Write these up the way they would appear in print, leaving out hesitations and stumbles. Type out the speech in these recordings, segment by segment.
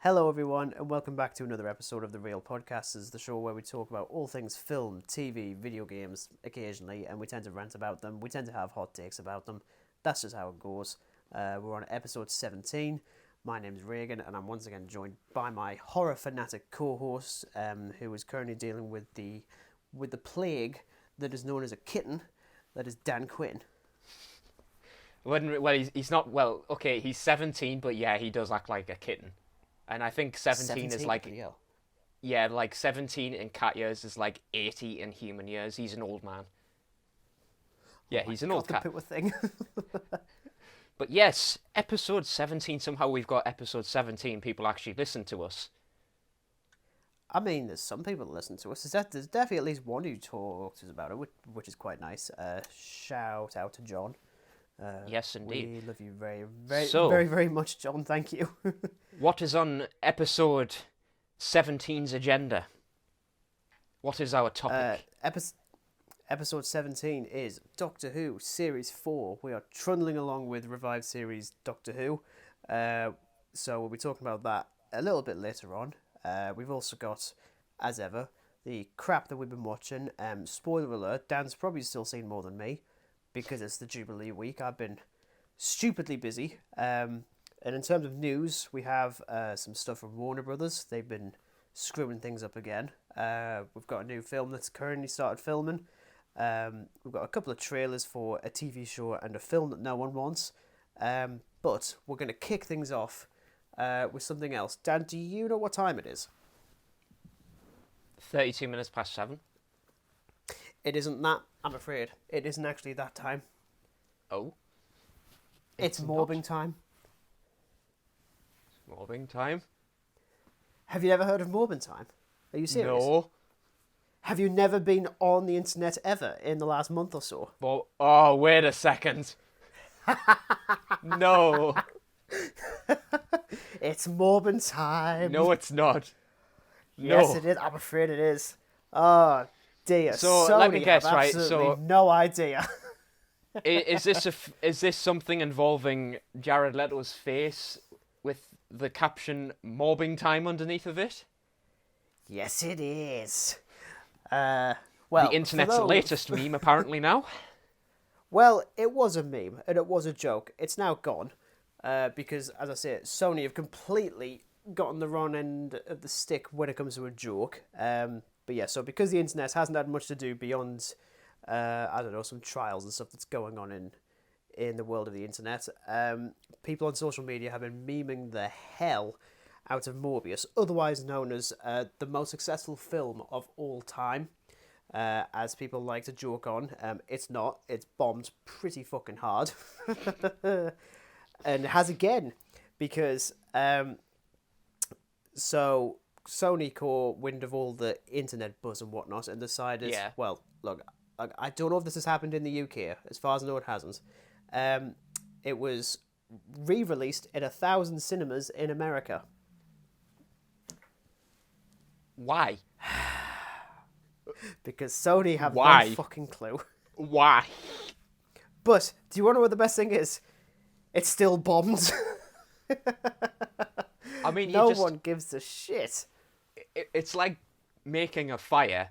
Hello, everyone, and welcome back to another episode of The Real Podcast. This is the show where we talk about all things film, TV, video games, occasionally, and we tend to rant about them. We tend to have hot takes about them. That's just how it goes. We're on episode 17. My name's Regan, and I'm once again joined by my horror fanatic co-host, who is currently dealing with the plague that is known as a kitten. That is Dan Quinn. Well, he's not. Well, okay, he's 17, but yeah, he does act like a kitten. And I think 17 is like, yeah, like 17 in cat years is like 80 in human years. He's an old man. Yeah, he's an old cat. Thing. But yes, episode 17. Somehow we've got episode 17. People actually listen to us. I mean, there's some people that listen to us. There's definitely at least one who talks to us about it, which is quite nice. Shout out to John. Yes, indeed. We love you very, very, very much, John. Thank you. What is on episode 17's agenda? What is our topic? Episode 17 is Doctor Who Series 4. We are trundling along with revived series Doctor Who. So we'll be talking about that a little bit later on. We've also got, as ever, the crap that we've been watching. Spoiler alert, Dan's probably still seen more than me, because it's the Jubilee week. I've been stupidly busy. And in terms of news, we have some stuff from Warner Brothers. They've been screwing things up again. We've got a new film that's currently started filming. We've got a couple of trailers for a TV show and a film that no one wants. But we're going to kick things off with something else. Dan, do you know what time it is? 32 minutes past 7. It isn't that, I'm afraid. It isn't actually that time. Oh? It's Morbin time. Morbin time? Have you ever heard of Morbin time? Are you serious? No. Have you never been on the internet ever in the last month or so? Well, oh, wait a second. No. It's Morbin time. No, it's not. Yes, it is. I'm afraid it is. Oh, dear. So Sony let me guess, have right? absolutely So no idea. is this something involving Jared Leto's face with the caption "Morbing time" underneath of it? Yes, it is. The internet's latest meme, apparently now. Well, it was a meme and it was a joke. It's now gone because, as I say, Sony have completely gotten the wrong end of the stick when it comes to a joke. But yeah, so because the internet hasn't had much to do beyond, I don't know, some trials and stuff that's going on in the world of the internet, people on social media have been memeing the hell out of Morbius, otherwise known as the most successful film of all time, as people like to joke on. It's not. It's bombed pretty fucking hard. And it has again, because so Sony caught wind of all the internet buzz and whatnot and decided, well, look, I don't know if this has happened in the UK. As far as I know, it hasn't. It was re-released in 1,000 cinemas in America. Why? Because Sony have no fucking clue. Why? But do you want to know what the best thing is? It's still bombed. I mean, no one gives a shit. It's like making a fire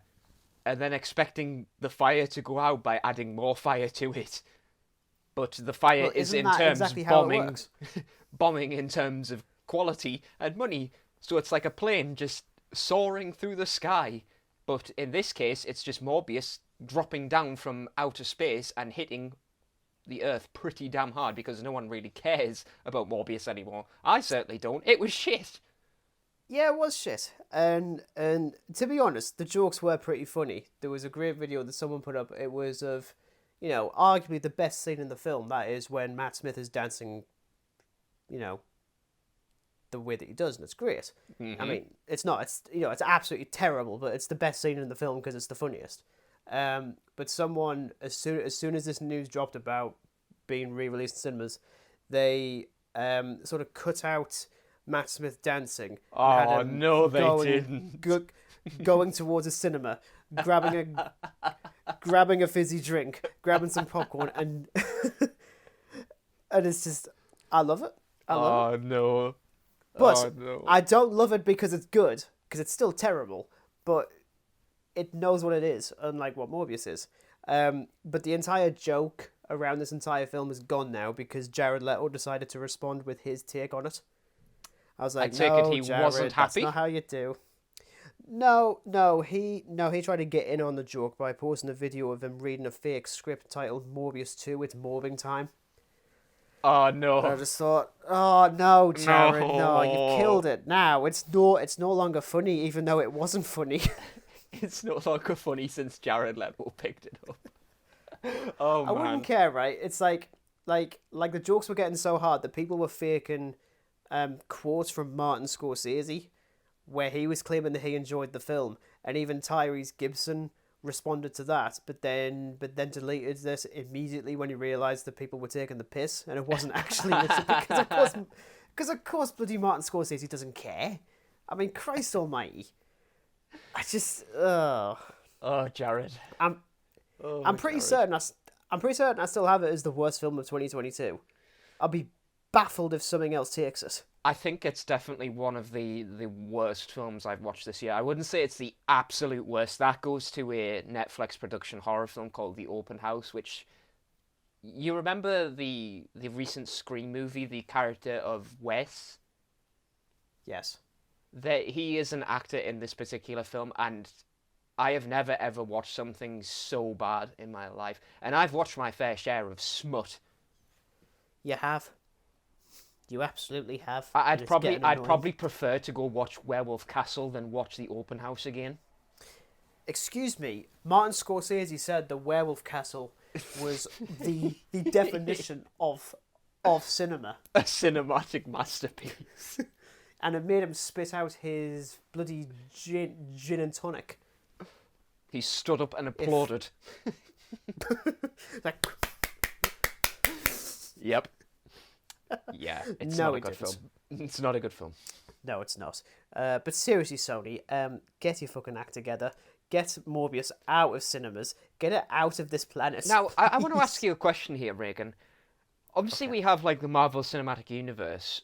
and then expecting the fire to go out by adding more fire to it. But the fire is in terms of bombing in terms of quality and money. So it's like a plane just soaring through the sky. But in this case, it's just Morbius dropping down from outer space and hitting the Earth pretty damn hard because no one really cares about Morbius anymore. I certainly don't. It was shit. Yeah, it was shit. And to be honest, the jokes were pretty funny. There was a great video that someone put up. It was of, you know, arguably the best scene in the film. That is when Matt Smith is dancing, you know, the way that he does, and it's great. Mm-hmm. I mean, it's not. It's, you know, it's absolutely terrible, but it's the best scene in the film because it's the funniest. But someone, as soon as this news dropped about being re-released in cinemas, they sort of cut out Matt Smith dancing. Oh no, they didn't. Going towards a cinema, grabbing a fizzy drink, grabbing some popcorn, and and it's just, I love it. I love it. Oh no. But Oh, no. I don't love it because it's good, because it's still terrible, but it knows what it is, unlike what Morbius is. But the entire joke around this entire film is gone now because Jared Leto decided to respond with his take on it. I was like, I take it no, he Jared, wasn't that's happy? not how you do. No, he tried to get in on the joke by posting a video of him reading a fake script titled Morbius 2, It's Morbin Time. Oh, And I no. just thought, oh no, Jared, no, you've killed No. it. Now it's no longer funny, even though it wasn't funny. It's no longer funny since Jared Leto picked it up. Oh, I man. wouldn't care, right? It's like the jokes were getting so hard that people were faking quotes from Martin Scorsese, where he was claiming that he enjoyed the film, and even Tyrese Gibson responded to that, but then deleted this immediately when he realized that people were taking the piss and it wasn't actually because of course bloody Martin Scorsese doesn't care. I mean, Christ Almighty, I just Oh, Jared. I'm pretty certain I still have it as the worst film of 2022. I'll be baffled if something else takes it. I think it's definitely one of the worst films I've watched this year. I wouldn't say it's the absolute worst. That goes to a Netflix production horror film called The Open House, which... You remember the recent Scream movie, the character of Wes? Yes. He is an actor in this particular film, and I have never ever watched something so bad in my life. And I've watched my fair share of smut. You have. You absolutely have. I'd probably prefer to go watch Werewolf Castle than watch The Open House again. Excuse me, Martin Scorsese said the Werewolf Castle was the definition of cinema, A cinematic masterpiece. and it made him spit out his bloody gin and tonic. He stood up and applauded. Like, Yep. Yeah, it's No, not a it good didn't. film. It's not a good film. no, it's not. But seriously, Sony, get your fucking act together. Get Morbius out of cinemas. Get it out of this planet. Now, I want to ask you a question here, Regan. Obviously, we have like the Marvel Cinematic Universe,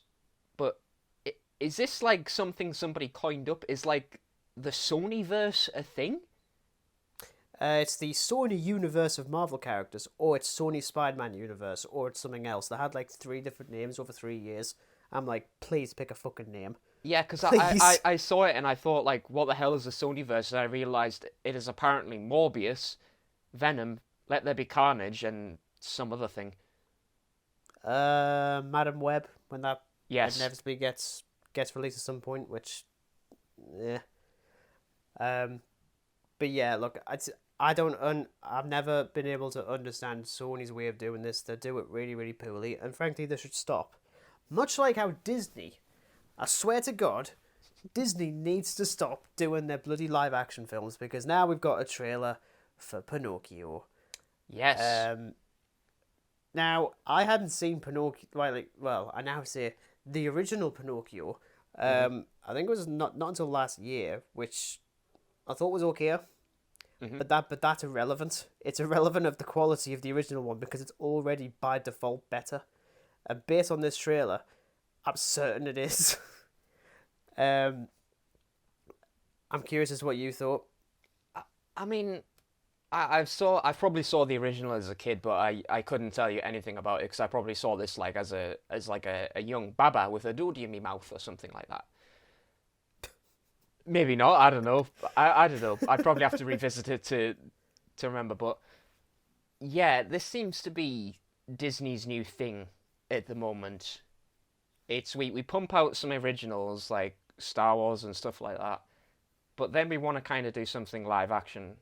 but is this like something somebody coined up? Is like the Sonyverse a thing? It's the Sony universe of Marvel characters, or it's Sony Spider-Man universe, or it's something else. They had like 3 different names over 3 years. I'm like, please pick a fucking name. Yeah, because Please. I saw it and I thought, like, what the hell is the Sonyverse? And I realised it is apparently Morbius, Venom, Let There Be Carnage, and some other thing. Madam Web, when that Yes. inevitably gets released at some point, which, yeah. But yeah, look, I've never been able to understand Sony's way of doing this. They do it really, really poorly, and frankly, they should stop. Much like how Disney, I swear to God, Disney needs to stop doing their bloody live action films, because now we've got a trailer for Pinocchio. Yes. Now, I hadn't seen Pinocchio, well, I now say the original Pinocchio. I think it was not until last year, which I thought was okay. But that's irrelevant. It's irrelevant of the quality of the original one because it's already by default better. And based on this trailer, I'm certain it is. I'm curious as to what you thought. I mean, I probably saw the original as a kid, but I couldn't tell you anything about it because I probably saw this like as a young baba with a doody in my mouth or something like that. Maybe not. I don't know. I don't know. I'd probably have to revisit it to remember. But yeah, this seems to be Disney's new thing at the moment. It's we pump out some originals like Star Wars and stuff like that, but then we want to kind of do something live action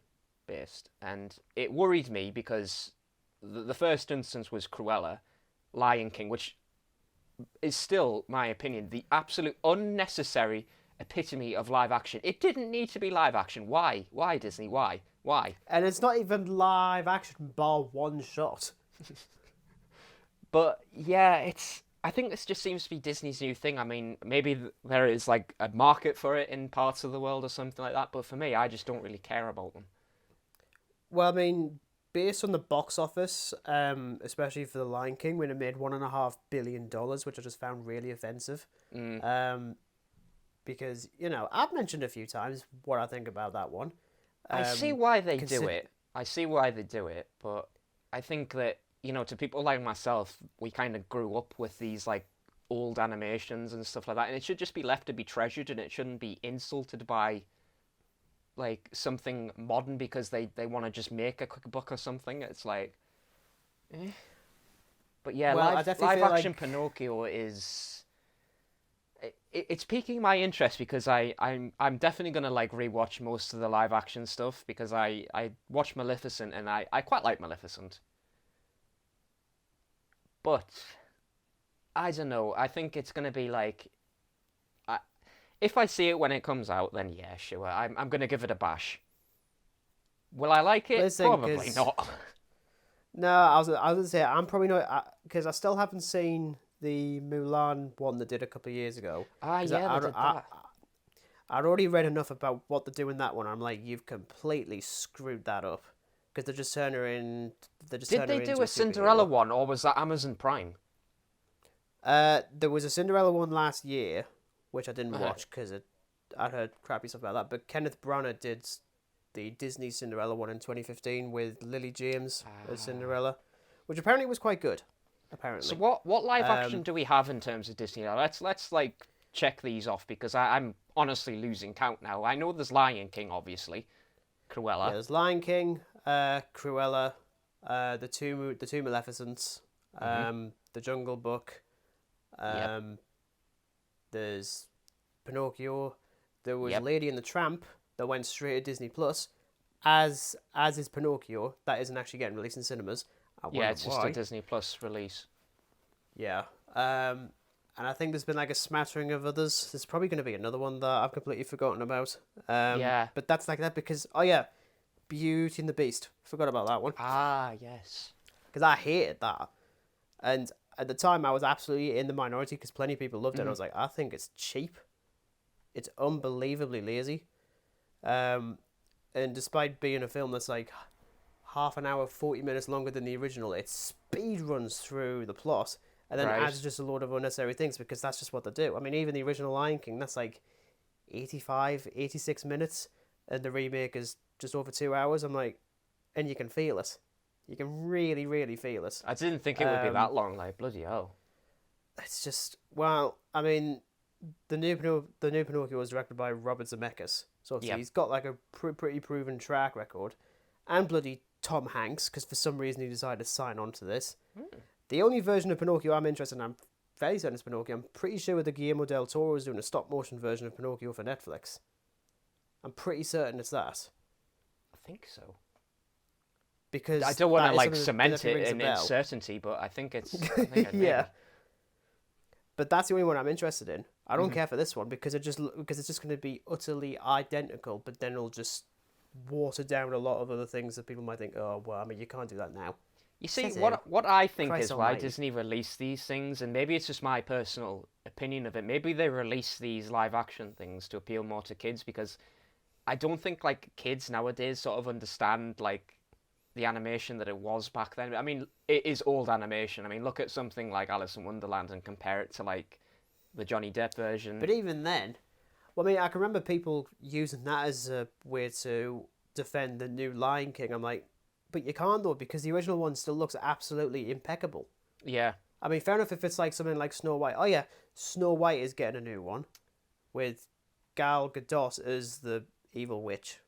based, and it worried me because the first instance was Cruella, Lion King, which is still, my opinion, the absolute unnecessary epitome of live action. It didn't need to be live action. Why? Why, Disney? Why? And it's not even live action bar one shot. But yeah, I think this just seems to be Disney's new thing. I mean, maybe there is like a market for it in parts of the world or something like that, but for me, I just don't really care about them. Well, I mean, based on the box office, especially for The Lion King, when it made $1.5 billion, which I just found really offensive. Because, you know, I've mentioned a few times what I think about that one. I see why they do it. I see why they do it, but I think that, you know, to people like myself, we kind of grew up with these, like, old animations and stuff like that, and it should just be left to be treasured, and it shouldn't be insulted by, like, something modern because they want to just make a quick buck or something. It's like, eh. But yeah, Well, live action Pinocchio is... It's piquing my interest because I'm definitely gonna like rewatch most of the live action stuff because I watched Maleficent and I quite like Maleficent. But I don't know. I think it's gonna be like, if I see it when it comes out, then yeah, sure. I'm gonna give it a bash. Will I like it? Listen, Probably not. No, I was gonna say I'm probably not, because I still haven't seen the Mulan one they did a couple of years ago. Ah, yeah, they did that. I'd already read enough about what they're doing that one. I'm like, you've completely screwed that up because they're just turning her in. Did they do a Cinderella one, or was that Amazon Prime? There was a Cinderella one last year, which I didn't watch because I'd heard crappy stuff about that. But Kenneth Branagh did the Disney Cinderella one in 2015 with Lily James as Cinderella, which apparently was quite good. Apparently. So what live action do we have in terms of Disney? Let's like check these off because I'm honestly losing count now. I know there's Lion King, obviously, Cruella. Yeah, there's Lion King, Cruella, the two Maleficents, the Jungle Book. There's Pinocchio. There was Lady and the Tramp that went straight to Disney Plus, as is Pinocchio. That isn't actually getting released in cinemas. Yeah, it's just a Disney Plus release. Yeah. And I think there's been like a smattering of others. There's probably going to be another one that I've completely forgotten about. Yeah. But that's like that because, Beauty and the Beast. Forgot about that one. Ah, yes. Because I hated that. And at the time, I was absolutely in the minority because plenty of people loved it. And I was like, I think it's cheap. It's unbelievably lazy. And despite being a film that's like half an hour, 40 minutes longer than the original, it speed runs through the plot and then adds just a load of unnecessary things because that's just what they do. I mean, even the original Lion King, that's like 85, 86 minutes, and the remake is just over 2 hours. I'm like, and you can feel it. You can really, really feel it. I didn't think it would be that long, like, bloody hell. It's just, well, I mean, the new Pinocchio was directed by Robert Zemeckis, so he's got like a pretty proven track record, and bloody Tom Hanks, because for some reason he decided to sign on to this. The only version of Pinocchio I'm interested in, I'm fairly certain it's Pinocchio. I'm pretty sure that Guillermo del Toro is doing a stop motion version of Pinocchio for Netflix. I'm pretty certain it's that. I think so. Because I don't want to like cement it in uncertainty, but I think it's. Yeah. But that's the only one I'm interested in. I don't care for this one because it's just going to be utterly identical, but then it'll just water down a lot of other things that people might think, oh, well, I mean, you can't do that now. You see, what I think is why Disney released these things, and maybe it's just my personal opinion of it, maybe they release these live-action things to appeal more to kids, because I don't think, like, kids nowadays sort of understand, like, the animation that it was back then. I mean, it is old animation. I mean, look at something like Alice in Wonderland and compare it to, like, the Johnny Depp version. But even then... Well, I mean, I can remember people using that as a way to defend the new Lion King. I'm like, but you can't, though, because the original one still looks absolutely impeccable. Yeah. I mean, fair enough if it's like something like Snow White. Oh, yeah, Snow White is getting a new one with Gal Gadot as the evil witch.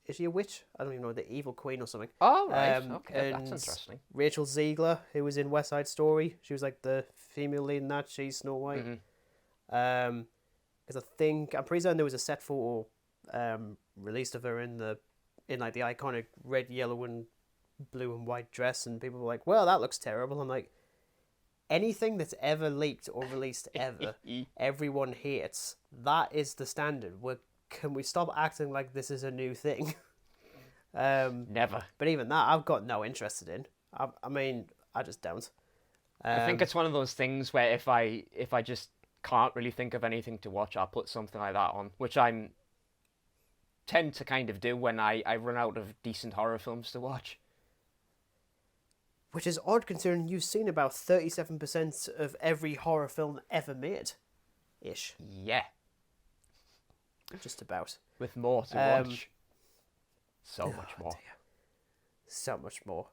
Is she a witch? I don't even know, the evil queen or something. Oh, right. Okay, that's interesting. Rachel Ziegler, who was in West Side Story. She was like the female lead in that. She's Snow White. Because I'm pretty certain there was a set photo released of her in like the iconic red, yellow, and blue and white dress, and people were like, "Well, that looks terrible." I'm like, anything that's ever leaked or released ever, everyone hates. That is the standard. Can we stop acting like this is a new thing? Never. But even that, I've got no interest in. I mean, I just don't. I think it's one of those things where if I just can't really think of anything to watch, I'll put something like that on, which I tend to kind of do when I run out of decent horror films to watch. which is odd considering you've seen about 37% of every horror film ever made, ish. Yeah. Just about. With more to watch. So much more. Dear. So much more.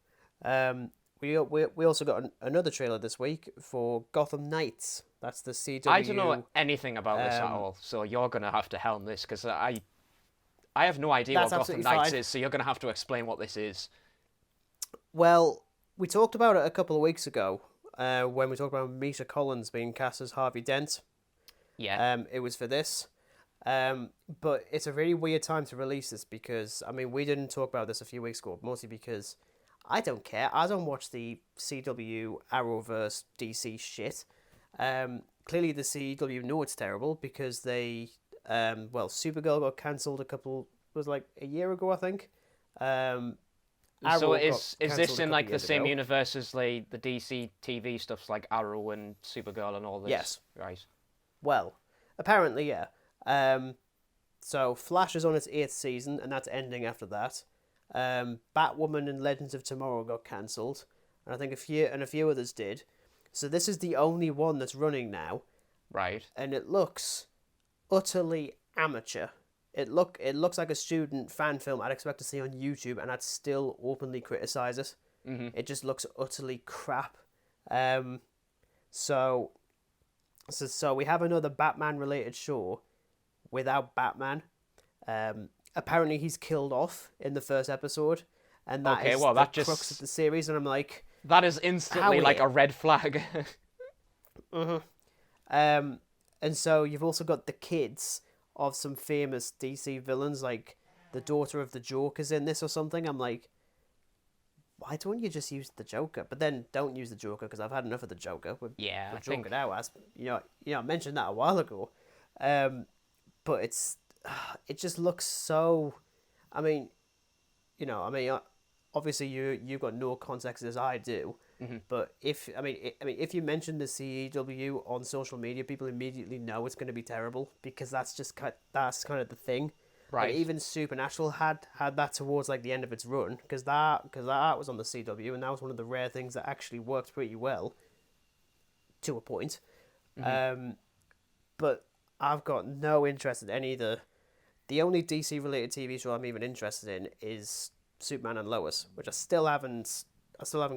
We also got another trailer this week for Gotham Knights. That's the CW. I don't know anything about this at all, so you're gonna have to helm this because I have no idea what Gotham Knights is. So you're gonna have to explain what this is. Well, we talked about it a couple of weeks ago when we talked about Misha Collins being cast as Harvey Dent. Yeah. It was for this. But it's a really weird time to release this because, I mean, we didn't talk about this a few weeks ago, mostly because I don't care. I don't watch the CW, Arrowverse, DC shit. Clearly the CW know it's terrible because they, Supergirl got cancelled a year ago, I think. So is this in like the same universe as like the DC TV stuffs like Arrow and Supergirl and all this? Yes. Right. Well, apparently, yeah. So Flash is on its 8th season, and that's ending after that. Batwoman and Legends of Tomorrow got cancelled, and I think a few others did. So this is the only one that's running now. Right. And it looks utterly amateur. It looks like a student fan film I'd expect to see on YouTube, and I'd still openly criticize it. Mm-hmm. It just looks utterly crap. So we have another Batman-related show without Batman. Apparently he's killed off in the first episode, and that is the crux of the series. And I'm like, that is instantly like a red flag. And so you've also got the kids of some famous DC villains, like the daughter of the Joker's in this or something. I'm like, why don't you just use the Joker? But then don't use the Joker because I've had enough of the Joker. We're Joker now, as I mentioned that a while ago. But it just looks so. I mean, obviously you've got no context as I do. Mm-hmm. But if you mention the CW on social media, people immediately know it's going to be terrible because that's kind of the thing. Right. Like even Supernatural had that towards like the end of its run because that was on the CW, and that was one of the rare things that actually worked pretty well to a point. Mm-hmm. But I've got no interest in any of the only DC related TV show I'm even interested in is Superman and Lois, which I still haven't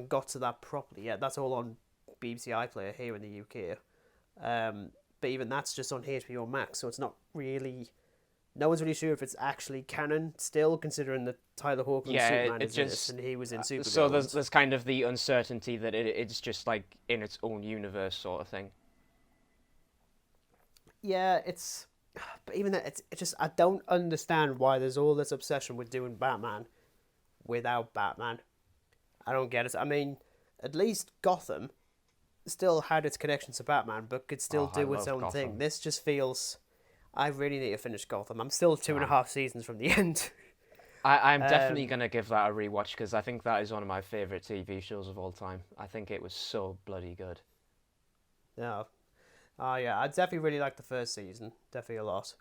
got to that properly yet. That's all on BBC iPlayer here in the UK. But even that's just on HBO Max, so it's not really. No one's really sure if it's actually canon still, considering that Tyler Hoechlin Superman is in this, and he was in Supergirl. So there's kind of the uncertainty that it's just like in its own universe sort of thing. Yeah, but even that, it's just I don't understand why there's all this obsession with doing Batman without Batman. I don't get it. I mean, at least Gotham still had its connection to Batman, but could still do its own thing. This just feels. I really need to finish Gotham. I'm still 2.5 seasons from the end. I'm definitely going to give that a rewatch because I think that is one of my favourite TV shows of all time. I think it was so bloody good. Yeah. Oh, yeah. I definitely really liked the first season. Definitely a lot.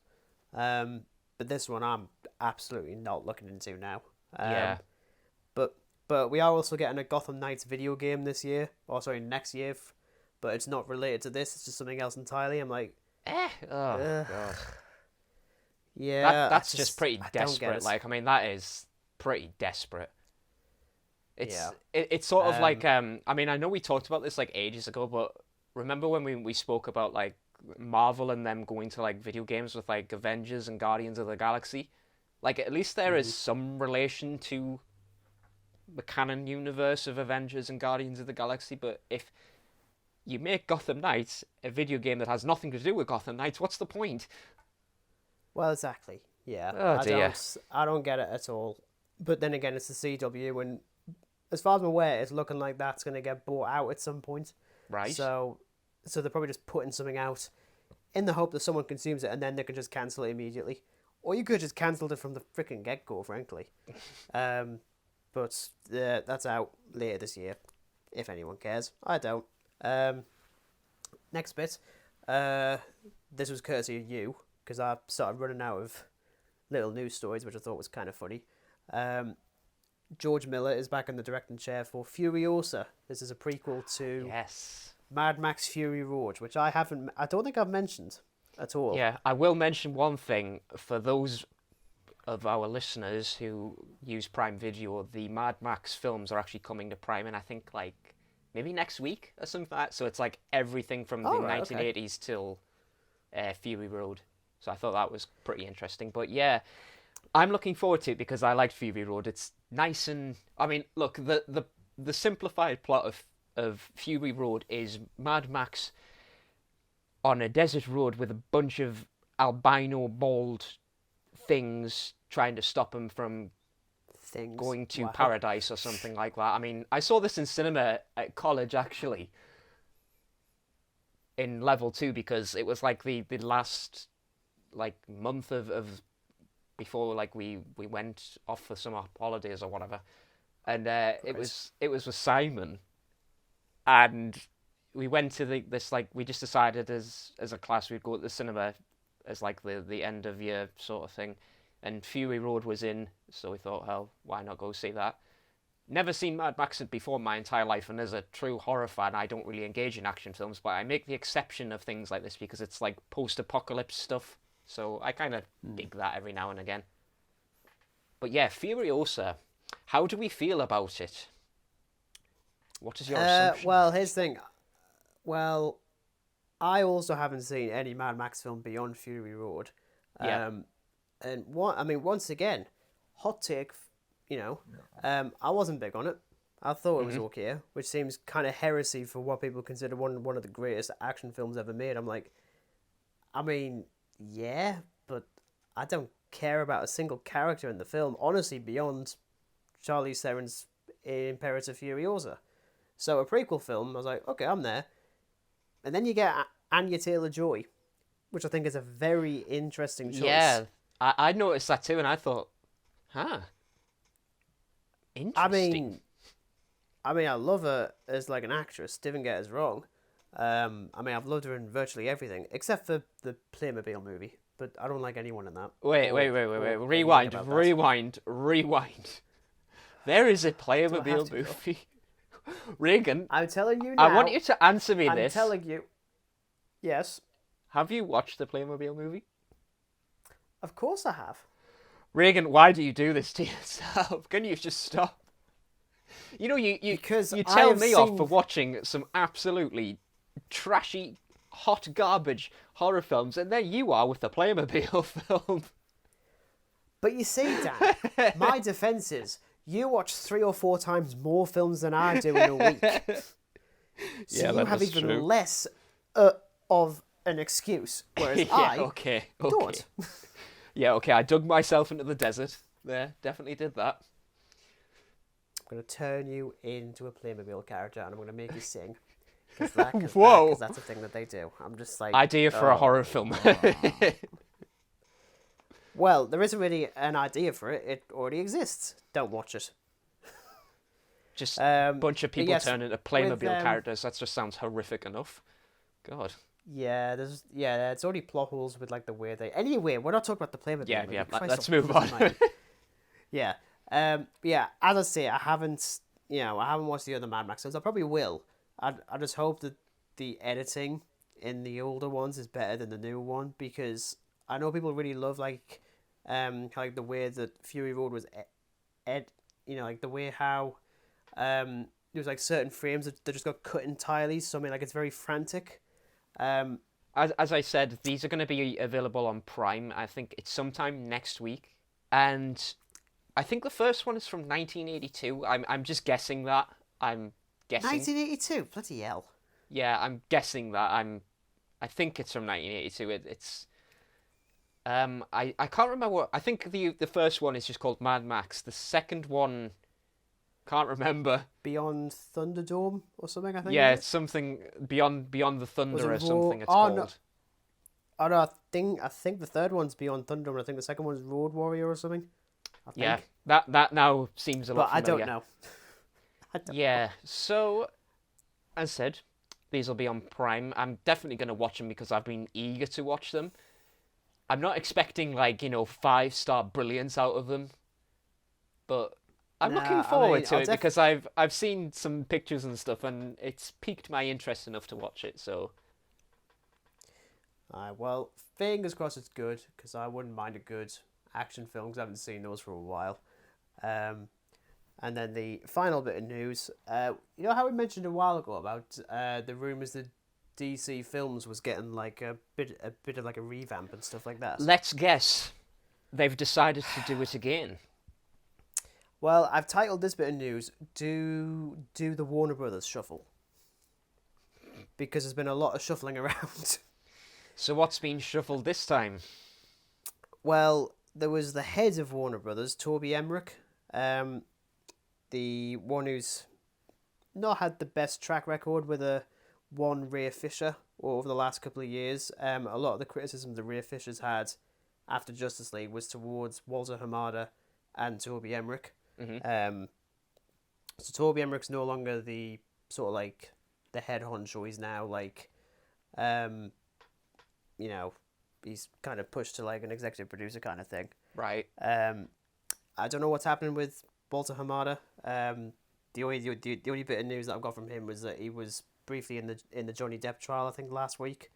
But this one I'm absolutely not looking into now. Yeah. But we are also getting a Gotham Knights video game this year. Or sorry, next year. But it's not related to this. It's just something else entirely. I'm like... God. Yeah, that's just pretty desperate. Like, I mean, that is pretty desperate. It's sort of like I mean, I know we talked about this like ages ago, but remember when we spoke about like Marvel and them going to like video games with like Avengers and Guardians of the Galaxy? Like, at least there is some relation to the canon universe of Avengers and Guardians of the Galaxy, but if you make Gotham Knights a video game that has nothing to do with Gotham Knights, what's the point? Well, exactly. Yeah. Oh, dear. I don't get it at all. But then again, it's the CW, and as far as I'm aware, it's looking like that's going to get bought out at some point. Right. So they're probably just putting something out in the hope that someone consumes it, and then they can just cancel it immediately. Or you could just cancel it from the freaking get-go, frankly. But that's out later this year, if anyone cares. I don't. Next bit. This was courtesy of you, because I started running out of little news stories, which I thought was kind of funny. George Miller is back in the directing chair for Furiosa. This is a prequel to Mad Max Fury Road, which I don't think I've mentioned at all. Yeah, I will mention one thing for those of our listeners who use Prime Video. The Mad Max films are actually coming to Prime, and I think like maybe next week or something like that. So it's like everything from the 1980s till Fury Road. So I thought that was pretty interesting. But yeah, I'm looking forward to it because I liked Fury Road. It's nice and look, the simplified plot of Fury Road is Mad Max on a desert road with a bunch of albino bald things trying to stop him from going to paradise or something like that. I mean, I saw this in cinema at college actually, in level 2, because it was like the last like month of before like we went off for summer holidays or whatever, and it was with Simon, and we went to this like we just decided as a class we'd go to the cinema as like the end of year sort of thing, and Fury Road was in, so we thought, hell, why not go see that? Never seen Mad Max before my entire life, and as a true horror fan, I don't really engage in action films, but I make the exception of things like this because it's like post-apocalypse stuff, so I kind of dig that every now and again. But yeah, Furiosa, how do we feel about it? What is your assumption? Well, here's the thing. Well, I also haven't seen any Mad Max film beyond Fury Road. Yeah. And once again, hot take, I wasn't big on it. I thought it was okay, which seems kind of heresy for what people consider one of the greatest action films ever made. I'm like, yeah, but I don't care about a single character in the film, honestly, beyond Charlize Theron's Imperator Furiosa. So a prequel film, I was like, okay, I'm there. And then you get Anya Taylor-Joy, which I think is a very interesting choice. Yeah, I noticed that too, and I thought, interesting. I love her as like an actress. Didn't get us wrong. I've loved her in virtually everything except for the Playmobil movie. But I don't like anyone in that. Wait. Rewind. There is a Playmobil movie. Regan, I'm telling you now. I want you to answer me this. I'm telling you. Yes. Have you watched the Playmobil movie? Of course I have. Regan, why do you do this to yourself? Can you just stop? You tell me off for watching some absolutely trashy, hot garbage horror films, and there you are with the Playmobil film. But you see, Dan, my defence is, you watch 3 or 4 times more films than I do in a week. So you have even true. Less of an excuse, whereas I don't. Yeah, okay, I dug myself into the desert. There, definitely did that. I'm going to turn you into a Playmobil character and I'm going to make you sing. Cause that's a thing that they do. I'm just like... Idea for a horror film. Well, there isn't really an idea for it. It already exists. Don't watch it. Just a bunch of people turn into Playmobil characters. That just sounds horrific enough. God. Yeah, it's already plot holes with like the way they... Anyway, we're not talking about the Playmobil. Yeah, let's move on. Yeah. As I say, I haven't watched the other Mad Max films. I probably will. I just hope that the editing in the older ones is better than the new one, because I know people really love like the way that Fury Road was like the way how there was like certain frames that just got cut entirely, so like it's very frantic. As I said, these are going to be available on Prime. I think it's sometime next week, and I think the first one is from 1982. I'm just guessing that. I'm guessing 1982. Bloody hell. Yeah, I'm guessing that. I think it's from 1982. It's I can't remember what. I think the first one is just called Mad Max. The second one, can't remember. Beyond Thunderdome or something, I think. Yeah, it's something Beyond the Thunder or something. It's called. No. Oh no, I think the third one's Beyond Thunderdome. I think the second one's Road Warrior or something. Yeah, that now seems a lot familiar. But I don't know. Yeah, so as said, these will be on Prime. I'm definitely going to watch them because I've been eager to watch them. I'm not expecting 5-star brilliance out of them, but I'm looking forward to it because I've seen some pictures and stuff, and it's piqued my interest enough to watch it. So, well, fingers crossed it's good because I wouldn't mind a good action film because I haven't seen those for a while. And then the final bit of news, you know how we mentioned a while ago about the rumours that DC Films was getting like a bit of like a revamp and stuff like that. let's guess they've decided to do it again. Well, I've titled this bit of news, Do the Warner Brothers Shuffle. Because there's been a lot of shuffling around. So what's been shuffled this time? Well, there was the head of Warner Brothers, Toby Emmerich, the one who's not had the best track record with one Ray Fisher over the last couple of years. A lot of the criticism that Ray Fisher's had after Justice League was towards Walter Hamada and Toby Emmerich. Mm-hmm. So Toby Emmerich's no longer the sort of like the head honcho. He's now like, you know, he's kind of pushed to like an executive producer kind of thing. Right. I don't know what's happening with Walter Hamada. The only bit of news that I've got from him was that he was briefly in the Johnny Depp trial, I think last week,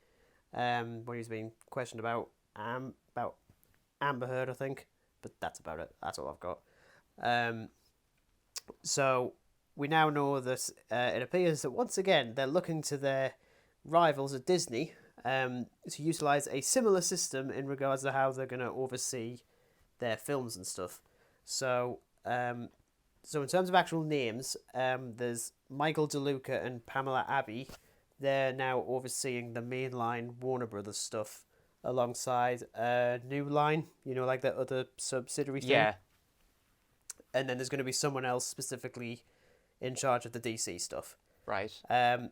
when he was being questioned about Amber Heard, I think. But that's about it. That's all I've got. So we now know that it appears that once again they're looking to their rivals at Disney to utilise a similar system in regards to how they're going to oversee their films and stuff. So in terms of actual names, there's Michael DeLuca and Pamela Abbey. They're now overseeing the mainline Warner Brothers stuff alongside New Line, you know, like the other subsidiary thing. Yeah. And then there's going to be someone else specifically in charge of the DC stuff. Right. And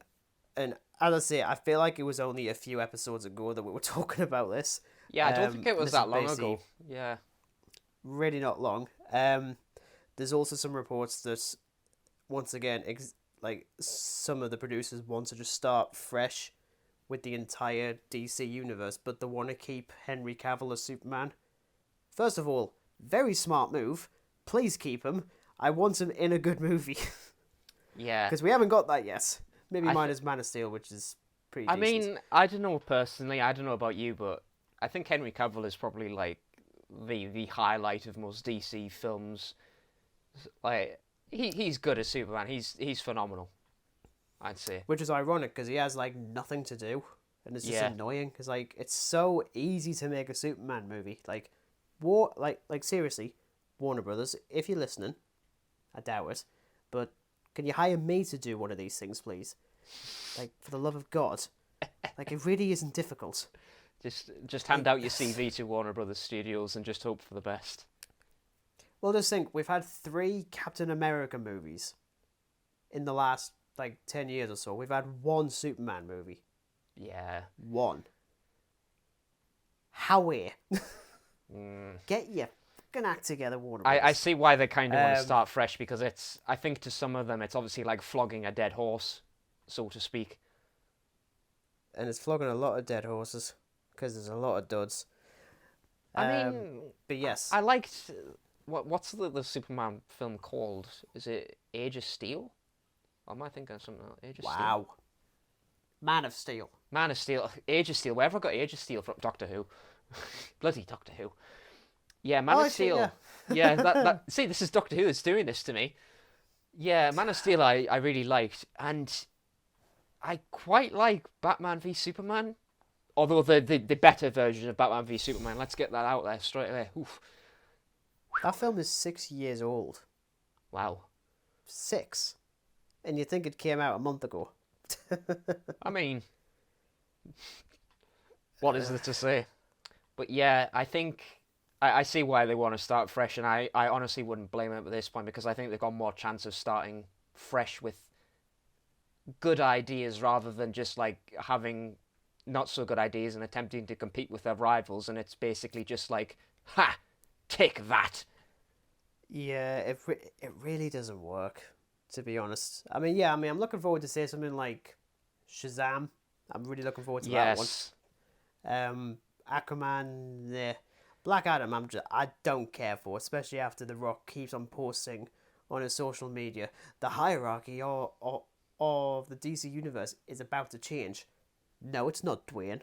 as I say, I feel like it was only a few episodes ago that we were talking about this. Yeah, I don't think it was that long ago. Yeah. Really not long. There's also some reports that, once again, like some of the producers want to just start fresh with the entire DC universe, but they want to keep Henry Cavill as Superman. First of all, very smart move. Please keep him. I want him in a good movie. Yeah. Because we haven't got that yet. Maybe minus Man of Steel, which is pretty decent. I mean, I don't know personally, I don't know about you, but I think Henry Cavill is probably like the highlight of most DC films. Like he's good as Superman. He's phenomenal, I'd say. Which is ironic because he has like nothing to do, and it's just annoying because like it's so easy to make a Superman movie. Like seriously, Warner Brothers, if you're listening, I doubt it, but can you hire me to do one of these things, please? Like, for the love of God. Like, it really isn't difficult. Just hand out your CV to Warner Brothers Studios and just hope for the best. Well, just think, we've had 3 Captain America movies in the last, 10 years or so. We've had 1 Superman movie. Yeah. 1. Howie. Get your fucking act together, Warner Brothers. I see why they kind of want to start fresh, because I think to some of them it's obviously like flogging a dead horse, so to speak. And it's flogging a lot of dead horses, because there's a lot of duds. I mean, but yes. I liked, what's the Superman film called? Is it Age of Steel? Or am I thinking of something else? Age of Steel? Wow. Man of Steel. Man of Steel. Age of Steel. Where have I got Age of Steel from? Doctor Who. Bloody Doctor Who. Yeah, Man of Steel. Yeah, that see, this is Doctor Who that's doing this to me. Yeah, Man of Steel I really liked, and I quite like Batman v Superman. Although the better version of Batman v Superman. Let's get that out there straight away. Oof. That film is 6 years old. Wow. 6. And you'd think it came out a month ago. I mean, what is there to say? But yeah, I think I see why they want to start fresh, and I honestly wouldn't blame them at this point, because I think they've got more chance of starting fresh with good ideas rather than just like having not so good ideas and attempting to compete with their rivals, and it's basically just like, ha, take that. Yeah, it really doesn't work, to be honest. I mean, I'm looking forward to say something like Shazam. I'm really looking forward to that one. Aquaman, yeah. Black Adam, I don't care for, especially after The Rock keeps on posting on his social media, the hierarchy of the DC universe is about to change. No, it's not, Dwayne.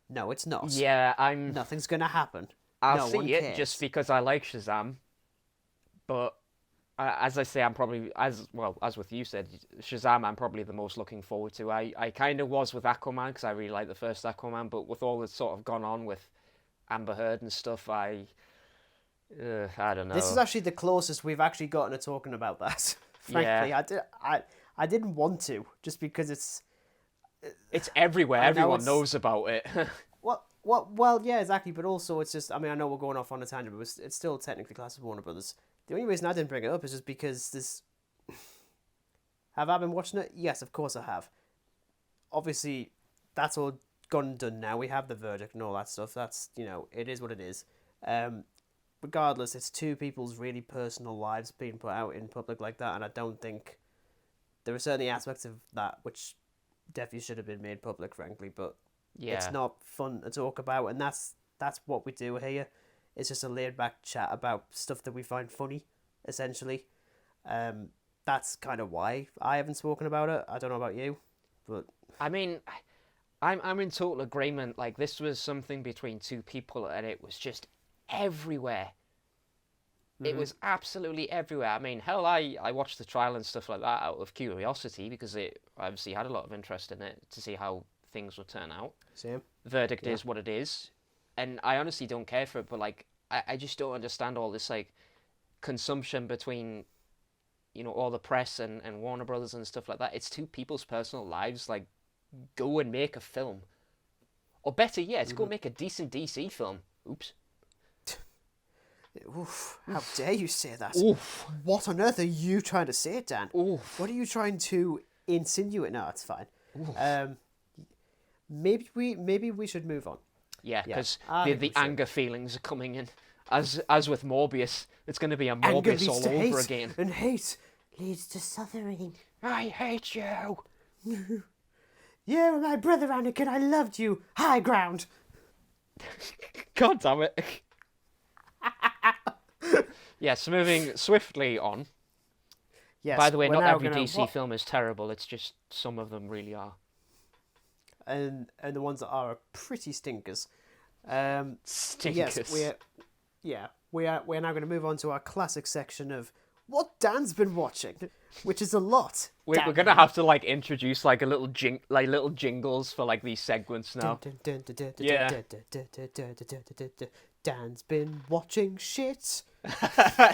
No, it's not. Yeah, Nothing's gonna happen. I'll No one see it cares. just because I like Shazam. But as I say, I'm probably as with you said, Shazam. I'm probably the most looking forward to. I kind of was with Aquaman because I really liked the first Aquaman, but with all that's sort of gone on with Amber Heard and stuff, I don't know. This is actually the closest we've actually gotten to talking about that. Frankly, yeah. I didn't want to, just because it's everywhere. Everyone knows about it. Well, yeah, exactly. But also, it's just, I mean, I know we're going off on a tangent, but it's still technically classed as Warner Brothers. The only reason I didn't bring it up is just because this. Have I been watching it? Yes, of course I have. Obviously, that's all gone and done now. We have the verdict and all that stuff. That's, it is what it is. Regardless, it's two people's really personal lives being put out in public like that, and I don't think there are certainly aspects of that which definitely should have been made public, frankly, but it's not fun to talk about, and that's what we do here. It's just a laid-back chat about stuff that we find funny, essentially. That's kind of why I haven't spoken about it. I don't know about you, but I mean, I'm in total agreement. Like, this was something between two people, and it was just everywhere. It was absolutely everywhere. I mean, hell, I watched the trial and stuff like that out of curiosity because it obviously had a lot of interest in it to see how things would turn out. Same. Verdict is what it is. And I honestly don't care for it, but, like, I just don't understand all this, like, consumption between, all the press and Warner Brothers and stuff like that. It's two people's personal lives. Like, go and make a film. Or better yet, go make a decent DC film. Oops. Oof, how dare you say that? Oof. What on earth are you trying to say, Dan? Oof. What are you trying to insinuate? No, it's fine. Maybe we should move on. Yeah, because the anger feelings are coming in. As with Morbius, it's going to be a Morbius all over again. And hate leads to suffering. I hate you. You were my brother, Anakin. I loved you. High ground. God damn it. Yes, moving swiftly on. Yes. By the way, not every DC film is terrible. It's just some of them really are. And the ones that are pretty stinkers. Stinkers. Yes, we're now going to move on to our classic section of what Dan's been watching, which is a lot. We're going to have to introduce a little little jingles for these segments now. Yeah. Dan's been watching shit.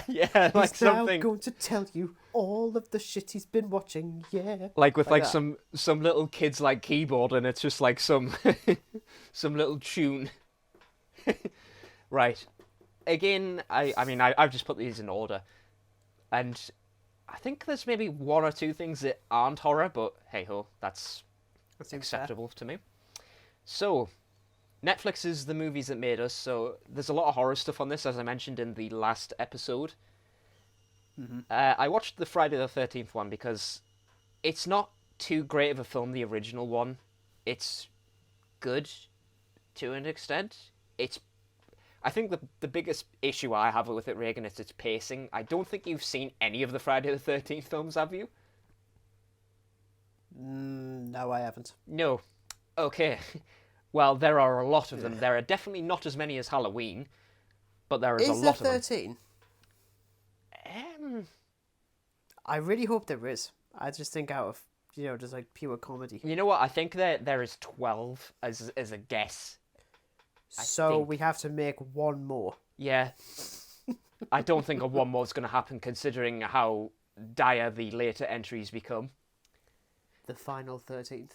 Yeah, he's something. Now going to tell you all of the shit he's been watching. Yeah, with some little kids keyboard, and it's just some some little tune. Right. Again, I've just put these in order, and I think there's maybe one or two things that aren't horror, but hey ho, that's acceptable to me. So, Netflix is the movies that made us, so there's a lot of horror stuff on this, as I mentioned in the last episode. I watched the Friday the 13th one because it's not too great of a film, the original one. It's good to an extent. I think the biggest issue I have with it, Regan, is its pacing. I don't think you've seen any of the Friday the 13th films, have you? No, I haven't. No. Okay. Well, there are a lot of them. There are definitely not as many as Halloween, but there is a lot of them. Is there 13? I really hope there is. I just think out of, just pure comedy. You know what? I think there is 12 as a guess. So we have to make one more. Yeah. I don't think one more is going to happen considering how dire the later entries become. The final 13th.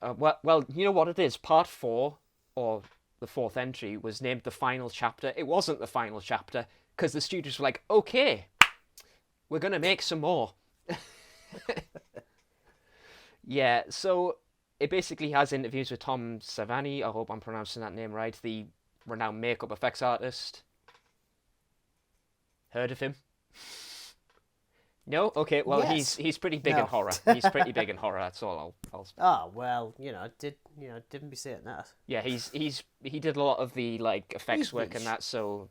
Well, you know what it is? Part 4, or the 4th entry, was named the final chapter. It wasn't the final chapter, because the studios were like, okay, we're going to make some more. Yeah, so it basically has interviews with Tom Savini, I hope I'm pronouncing that name right, the renowned makeup effects artist. Heard of him? No? Okay, well, yes. he's pretty big in horror. He's pretty big in horror, that's all I'll Oh, well, didn't be saying that. Yeah, he did a lot of the effects work and that, so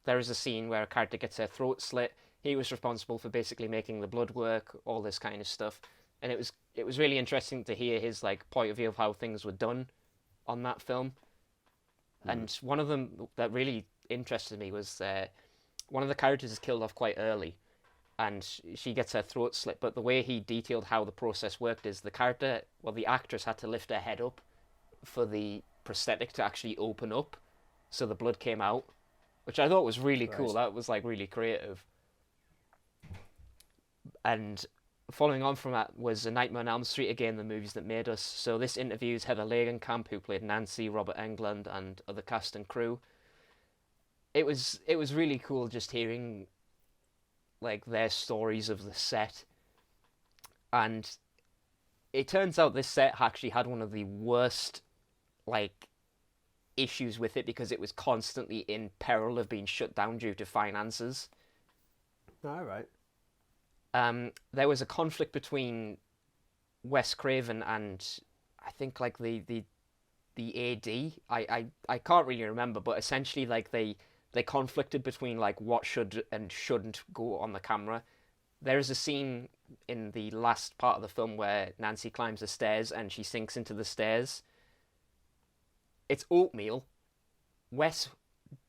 there is a scene where a character gets their throat slit. He was responsible for basically making the blood work, all this kind of stuff. And it was really interesting to hear his like point of view of how things were done on that film. And one of them that really interested me was one of the characters is killed off quite early, and she gets her throat slit. But the way he detailed how the process worked is the actress had to lift her head up for the prosthetic to actually open up, so the blood came out, which I thought was really cool. That was like really creative. And following on from that was A Nightmare on Elm Street, again, the movies that made us. So this interviews Heather Langenkamp, who played Nancy, Robert Englund, and other cast and crew. It was really cool just hearing like their stories of the set. And it turns out this set actually had one of the worst like issues with it, because it was constantly in peril of being shut down due to finances. All right. There was a conflict between Wes Craven and I think like the AD. I can't really remember, but essentially like they conflicted between like what should and shouldn't go on the camera. There is a scene in the last part of the film where Nancy climbs the stairs and she sinks into the stairs. It's oatmeal. Wes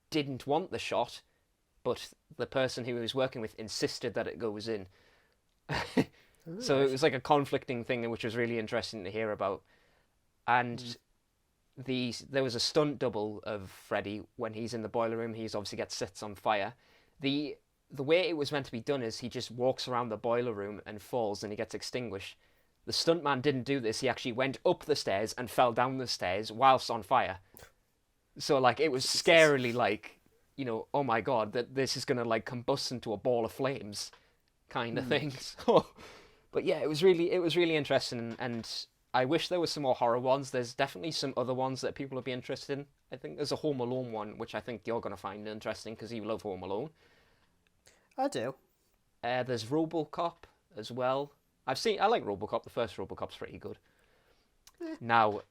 didn't want the shot, but the person who he was working with insisted that it goes in. So it was like a conflicting thing, which was really interesting to hear about. And there was a stunt double of Freddy when he's in the boiler room. He's obviously gets set on fire. The way it was meant to be done is he just walks around the boiler room and falls and he gets extinguished. The stuntman didn't do this. He actually went up the stairs and fell down the stairs whilst on fire. So like it was scarily like, you know, oh my god, that this is gonna like combust into a ball of flames, kind of thing. So, but yeah, it was really interesting, and I wish there was some more horror ones. There's definitely some other ones that people would be interested in. I think there's a Home Alone one, which I think you're gonna find interesting because you love Home Alone. I do. There's RoboCop as well. I like RoboCop. The first RoboCop's pretty good. Now,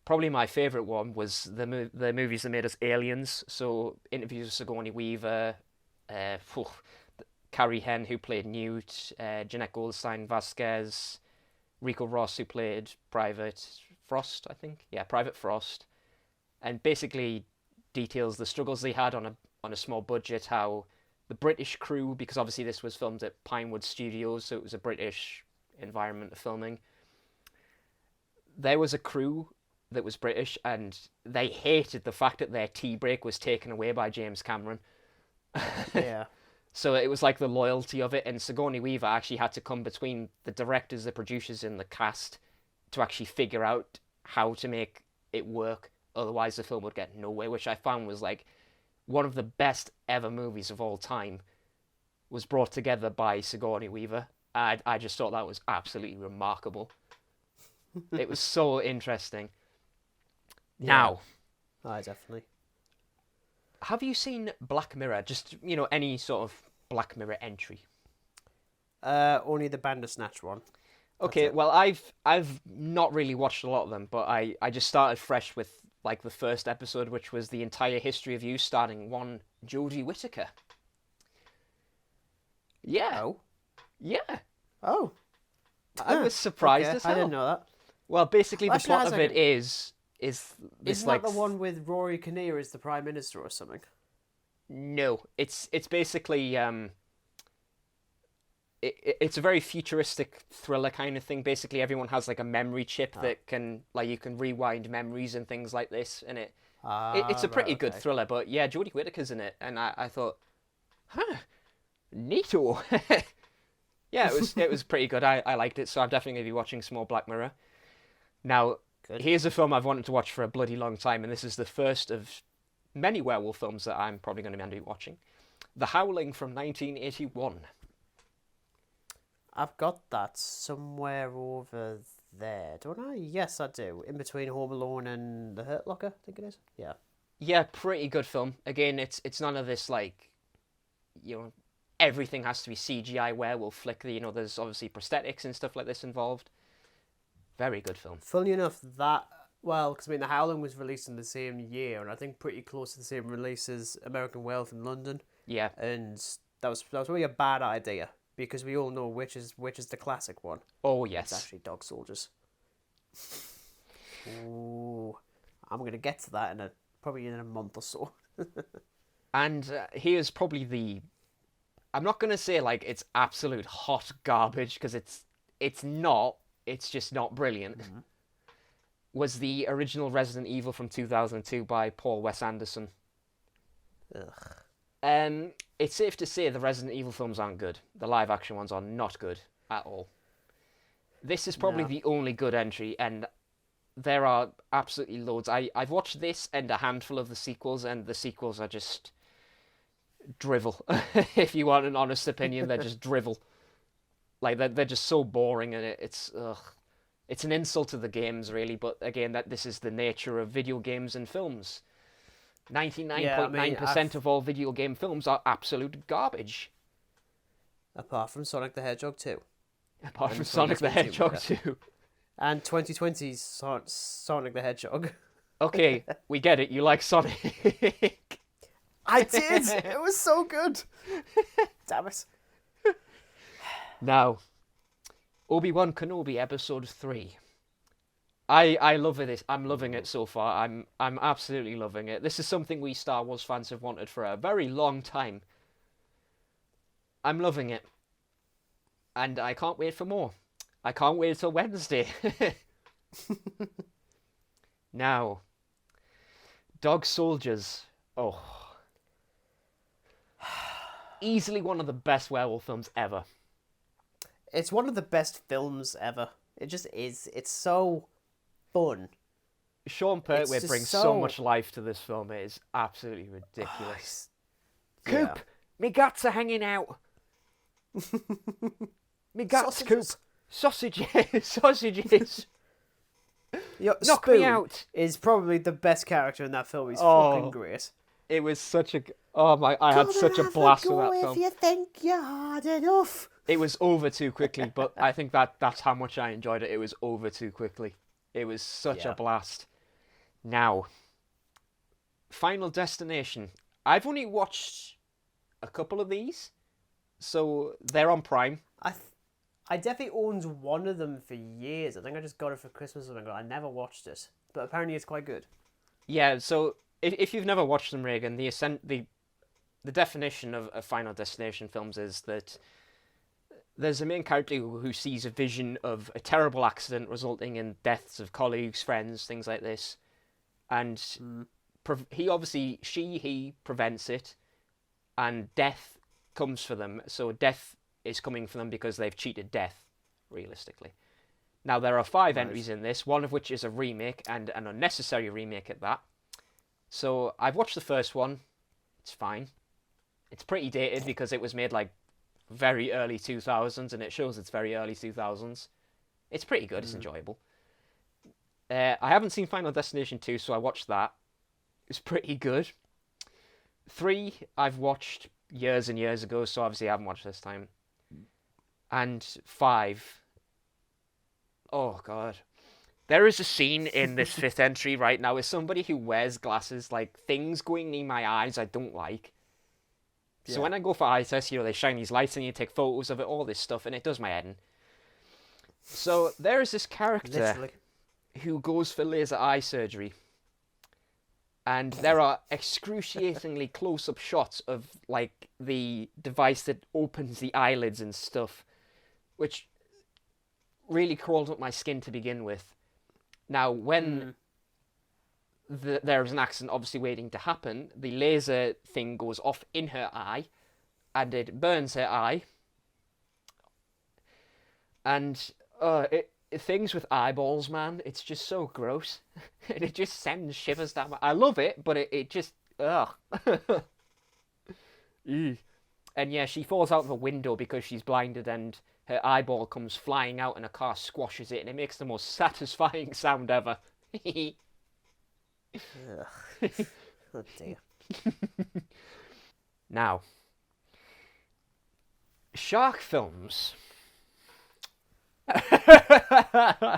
probably my favourite one was the movies that made us Aliens. So interviews with Sigourney Weaver, Carrie Henn, who played Newt, Jeanette Goldstein Vasquez, Rico Ross, who played Private Frost, I think. Yeah, Private Frost, and basically details the struggles they had on a small budget. How the British crew, because obviously this was filmed at Pinewood Studios, so it was a British environment of filming. There was a crew that was British, and they hated the fact that their tea break was taken away by James Cameron. Yeah. So it was like the loyalty of it, and Sigourney Weaver actually had to come between the directors, the producers, and the cast to actually figure out how to make it work. Otherwise, the film would get nowhere, which I found was like one of the best ever movies of all time was brought together by Sigourney Weaver. I just thought that was absolutely remarkable. It was so interesting. Yeah. Now, definitely. Have you seen Black Mirror? Just, you know, any sort of Black Mirror entry? Only the Bandersnatch one. Okay, well, I've not really watched a lot of them, but I just started fresh with like the first episode, which was the entire history of you, starting one Jodie Whittaker. Yeah. Oh. Yeah. Oh. I was surprised as hell. I didn't know that. Well, basically the plot of it is this Isn't like that the one with Rory Kinnear as the Prime Minister or something? No, it's basically it's a very futuristic thriller kind of thing. Basically, everyone has like a memory chip that can like you can rewind memories and things like this, and it's a pretty good thriller. But yeah, Jodie Whittaker's in it, and I thought, neato. Yeah, it was pretty good. I liked it, so I'm definitely going to be watching some more Black Mirror. Now, here's a film I've wanted to watch for a bloody long time, and this is the first of many werewolf films that I'm probably going to be watching. The Howling from 1981. I've got that somewhere over there, don't I? Yes, I do. In between Home Alone and The Hurt Locker, I think it is. Yeah. Yeah, pretty good film. Again, it's none of this like, you know, everything has to be CGI werewolf flick. You know, there's obviously prosthetics and stuff like this involved. Very good film. Funny enough, because The Howling was released in the same year, and I think pretty close to the same release as American Werewolf in London. Yeah. And that was probably a bad idea because we all know which is the classic one. Oh yes, it's actually Dog Soldiers. Ooh, I'm gonna get to that probably in a month or so. And here's probably I'm not gonna say like it's absolute hot garbage because it's not. It's just not brilliant. Mm-hmm. Was the original Resident Evil from 2002 by Paul Wes Anderson. Ugh. It's safe to say the Resident Evil films aren't good. The live action ones are not good at all. This is probably the only good entry, and there are absolutely loads. I've watched this and a handful of the sequels, and the sequels are just drivel. If you want an honest opinion, they're just drivel. Like they're just so boring, and it's an insult to the games, really. But again, this is the nature of video games and films. 99.9% of all video game films are absolute garbage. Apart from Sonic the Hedgehog 2. Apart from Sonic the Hedgehog 2. And 2020's Sonic the Hedgehog. Okay, we get it. You like Sonic. I did. It was so good. Damn it. Now, Obi-Wan Kenobi Episode 3. I love this. I'm loving it so far. I'm absolutely loving it. This is something we Star Wars fans have wanted for a very long time. I'm loving it. And I can't wait for more. I can't wait till Wednesday. Now, Dog Soldiers. Oh. Easily one of the best werewolf films ever. It's one of the best films ever. It just is. It's so fun. Sean Pertwee brings so much life to this film. It is absolutely ridiculous. Coop, me guts are hanging out. Me guts, Coop. Sausages. Sausages. Knock me out. Is probably the best character in that film. He's fucking great. It was such a... Oh my... I had such a blast with that film. If you think you're hard enough. It was over too quickly, but I think that's how much I enjoyed it. It was over too quickly. It was such a blast. Now, Final Destination. I've only watched a couple of these, so they're on Prime. I definitely owned one of them for years. I think I just got it for Christmas or something. I never watched it, but apparently it's quite good. Yeah, so if you've never watched them, Regan, the definition of Final Destination films is that there's a main character who sees a vision of a terrible accident resulting in deaths of colleagues, friends, things like this. And he prevents it, and death comes for them. So death is coming for them because they've cheated death, realistically. Now, there are 5 entries in this, one of which is a remake, and an unnecessary remake at that. So I've watched the first one. It's fine. It's pretty dated because it was made like very early 2000s, and it shows it's very early 2000s. It's pretty good. It's enjoyable. I haven't seen Final Destination 2, so I watched that. It's pretty good. 3, I've watched years and years ago, so obviously I haven't watched this time. And 5, oh god. There is a scene in this 5th entry right now with somebody who wears glasses, like things going near my eyes I don't like. So when I go for eye tests, they shine these lights and you take photos of it, all this stuff, and it does my head in. So there is this character who goes for laser eye surgery. And there are excruciatingly close-up shots of, like, the device that opens the eyelids and stuff, which really crawled up my skin to begin with. Now, when there is an accident obviously waiting to happen, the laser thing goes off in her eye, and it burns her eye. And things with eyeballs, man, it's just so gross. And it just sends shivers down my... I love it, but it just... Ugh. And yeah, she falls out of a window because she's blinded, and her eyeball comes flying out and a car squashes it, and it makes the most satisfying sound ever. Oh dear. Now, shark films. Oh,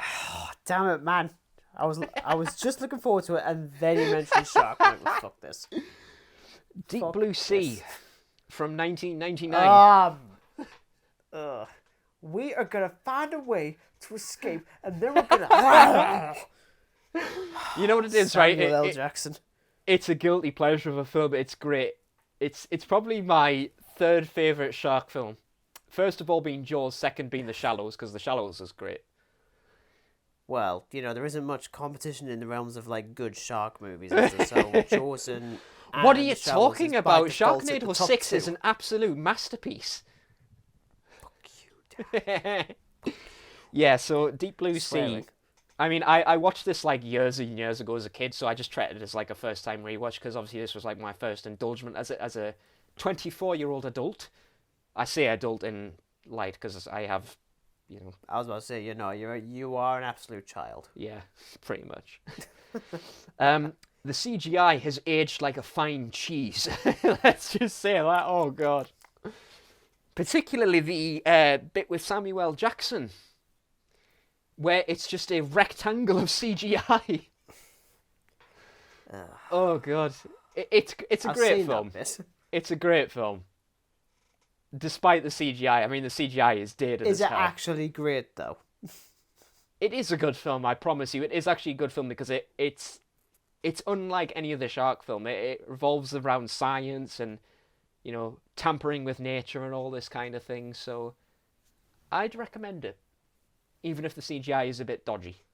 damn it, man! I was just looking forward to it, and then you mentioned shark. I'm like, fuck this. Deep Blue Sea. from 1999. We are gonna find a way to escape, and then we're gonna. You know what it is, right? Samuel L. Jackson. It's a guilty pleasure of a film. It's great. It's probably my third favorite shark film. First of all being Jaws, second being The Shallows, because The Shallows is great. Well, there isn't much competition in the realms of like good shark movies, is there? So Jaws and what are you The Shallows talking is about? by default at the Sharknado top 6 two. is an absolute masterpiece. Fuck you, Dad. Yeah, so Deep Blue Sea. Swearing. I mean, I watched this like years and years ago as a kid, so I just treated it as like a first time rewatch because obviously this was like my first indulgence as a 24-year-old adult. I say adult in light because I have, I was about to say, you are an absolute child. yeah, pretty much. The CGI has aged like a fine cheese. Let's just say that. Oh god. Particularly the bit with Samuel L. Jackson, where it's just a rectangle of CGI. Oh god, it's a great film. It's a great film. Despite the CGI, I mean the CGI is dated. Is as it hell. actually great though? It is a good film, I promise you. It is actually a good film because it's unlike any other shark film. It revolves around science and tampering with nature and all this kind of thing. So I'd recommend it, even if the CGI is a bit dodgy.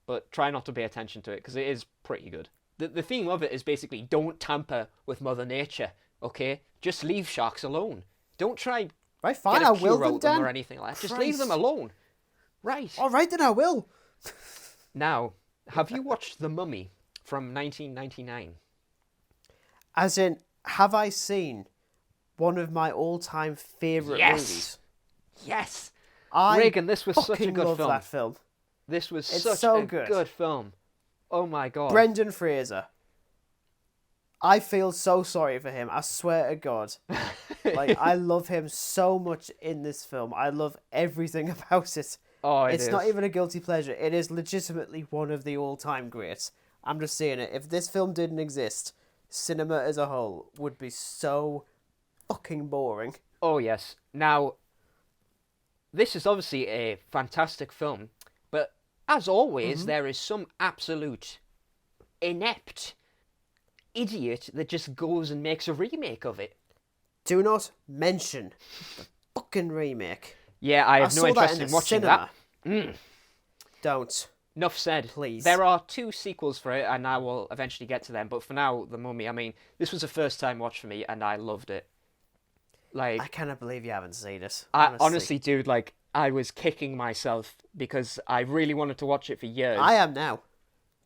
But try not to pay attention to it because it is pretty good. The theme of it is basically don't tamper with Mother Nature, okay? Just leave sharks alone. Don't try Right, fine, get a I will cure then, out them Dan. or anything like that. Just Christ. leave them alone. Right. All right, then I will. Now, have you watched The Mummy from 1999? As in, have I seen one of my all-time favourite movies? Yes. I Regan, this was such a fucking good love film. that film. This was It's such so a good. good film. Oh my god. Brendan Fraser. I feel so sorry for him. I swear to God. Like, I love him so much in this film. I love everything about it. Oh, It's not even a guilty pleasure. It is legitimately one of the all-time greats. I'm just saying it. If this film didn't exist, cinema as a whole would be so fucking boring. Oh yes. Now, this is obviously a fantastic film, but as always, there is some absolute inept idiot that just goes and makes a remake of it. Do not mention the fucking remake. Yeah, I have no saw that interest in in the watching cinema. that. Don't. Enough said. Please. There are 2 sequels for it, and I will eventually get to them. But for now, The Mummy, I mean, this was a first-time watch for me, and I loved it. Like, I cannot believe you haven't seen it. honestly, dude, like, I was kicking myself because I really wanted to watch it for years. I am now.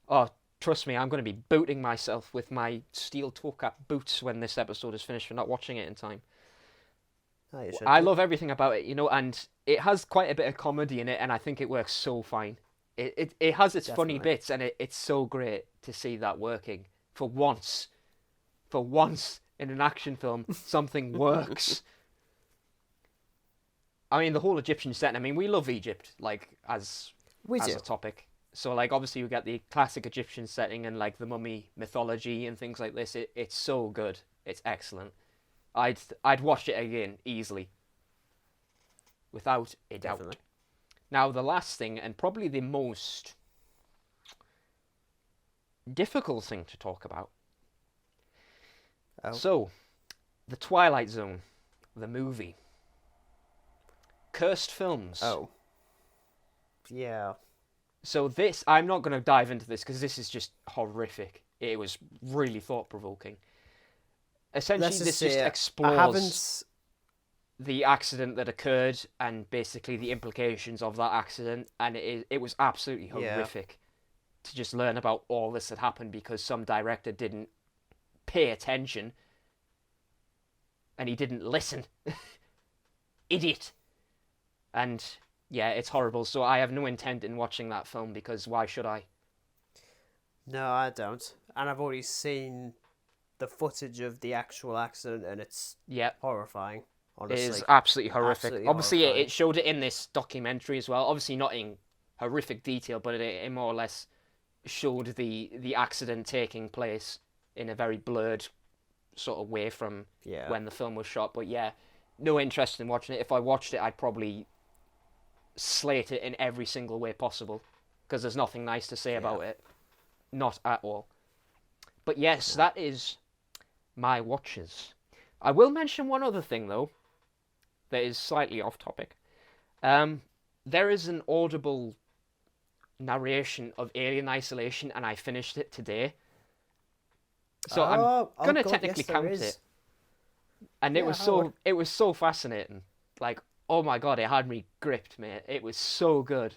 Oh, trust me, I'm going to be booting myself with my steel toe cap boots when this episode is finished for not watching it in time. Oh, you should I do. love everything about it, and it has quite a bit of comedy in it, and I think it works so fine. It has its funny Definitely. bits, and it's so great to see that working. For once in an action film, something works. I mean, the whole Egyptian setting, I mean, we love Egypt, like, as We a do. topic. So, like, obviously you get the classic Egyptian setting and, like, the mummy mythology and things like this. It's so good. It's excellent. I'd watch it again, easily. Without a doubt. Definitely. Now, the last thing, and probably the most difficult thing to talk about. Oh. So, The Twilight Zone, the movie. Cursed films. Oh. Yeah. So this, I'm not going to dive into this because this is just horrific. It was really thought-provoking. Essentially, Let's this just just say explores I haven't. the accident that occurred and basically the implications of that accident, and it was absolutely Yeah. horrific to just learn about all this that happened because some director didn't pay attention and he didn't listen. Idiot. And yeah, it's horrible. So I have no intent in watching that film because why should I? No, I don't. And I've already seen the footage of the actual accident, and it's Yeah, horrifying. it Honestly, is absolutely horrific. Absolutely Obviously, horrifying. it showed it in this documentary as well. Obviously, not in horrific detail, but it more or less showed the accident taking place in a very blurred sort of way from Yeah. when the film was shot. But yeah, no interest in watching it. If I watched it, I'd probably slate it in every single way possible because there's nothing nice to say about it. Not at all. But yes, that is my watches. I will mention one other thing, though, that is slightly off topic. There is an Audible narration of Alien Isolation, and I finished it today. So I'm gonna technically count it. And it was so fascinating. Like, oh my god, it had me gripped, mate. It was so good.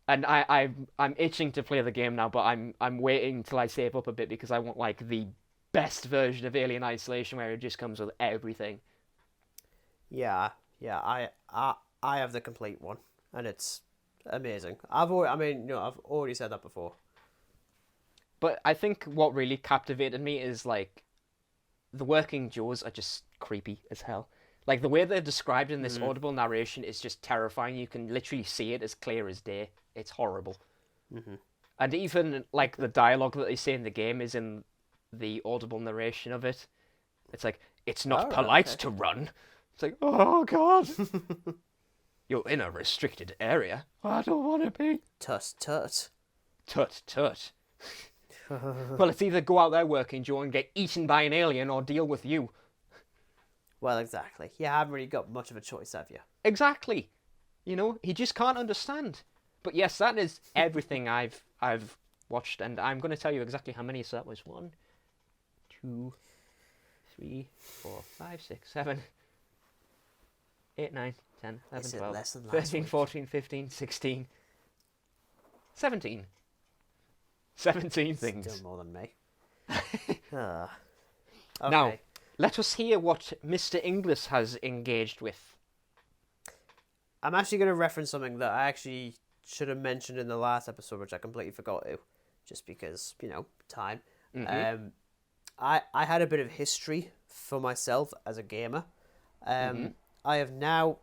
And I'm itching to play the game now, but I'm waiting till I save up a bit because I want like the best version of Alien Isolation where it just comes with everything. Yeah, I have the complete one, and it's amazing. I've already said that before. But I think what really captivated me is like the working Joes are just creepy as hell. Like the way they're described in this audible narration is just terrifying. You can literally see it as clear as day. It's horrible. Mm-hmm. And even like the dialogue that they say in the game is in the audible narration of it. It's like, it's not polite to run. It's like, oh god. You're in a restricted area. I don't want to be. Tut tut. Tut tut. Well, it's either go out there working, Joe, and get eaten by an alien or deal with you. Well, exactly. You haven't really got much of a choice, have you? Exactly. You know, he just can't understand. But yes, that is everything I've watched, and I'm going to tell you exactly how many. So that was 1, 2, 3, 4, 5, 6, 7, 8, 9, 10, 11, 12, 13, 14, 15, 16, 17. 17 things. Still more than me. Okay. Now, let us hear what Mr. Inglis has engaged with. I'm actually going to reference something that I actually should have mentioned in the last episode, which I completely forgot to, just because, time. Mm-hmm. I had a bit of history for myself as a gamer. I've now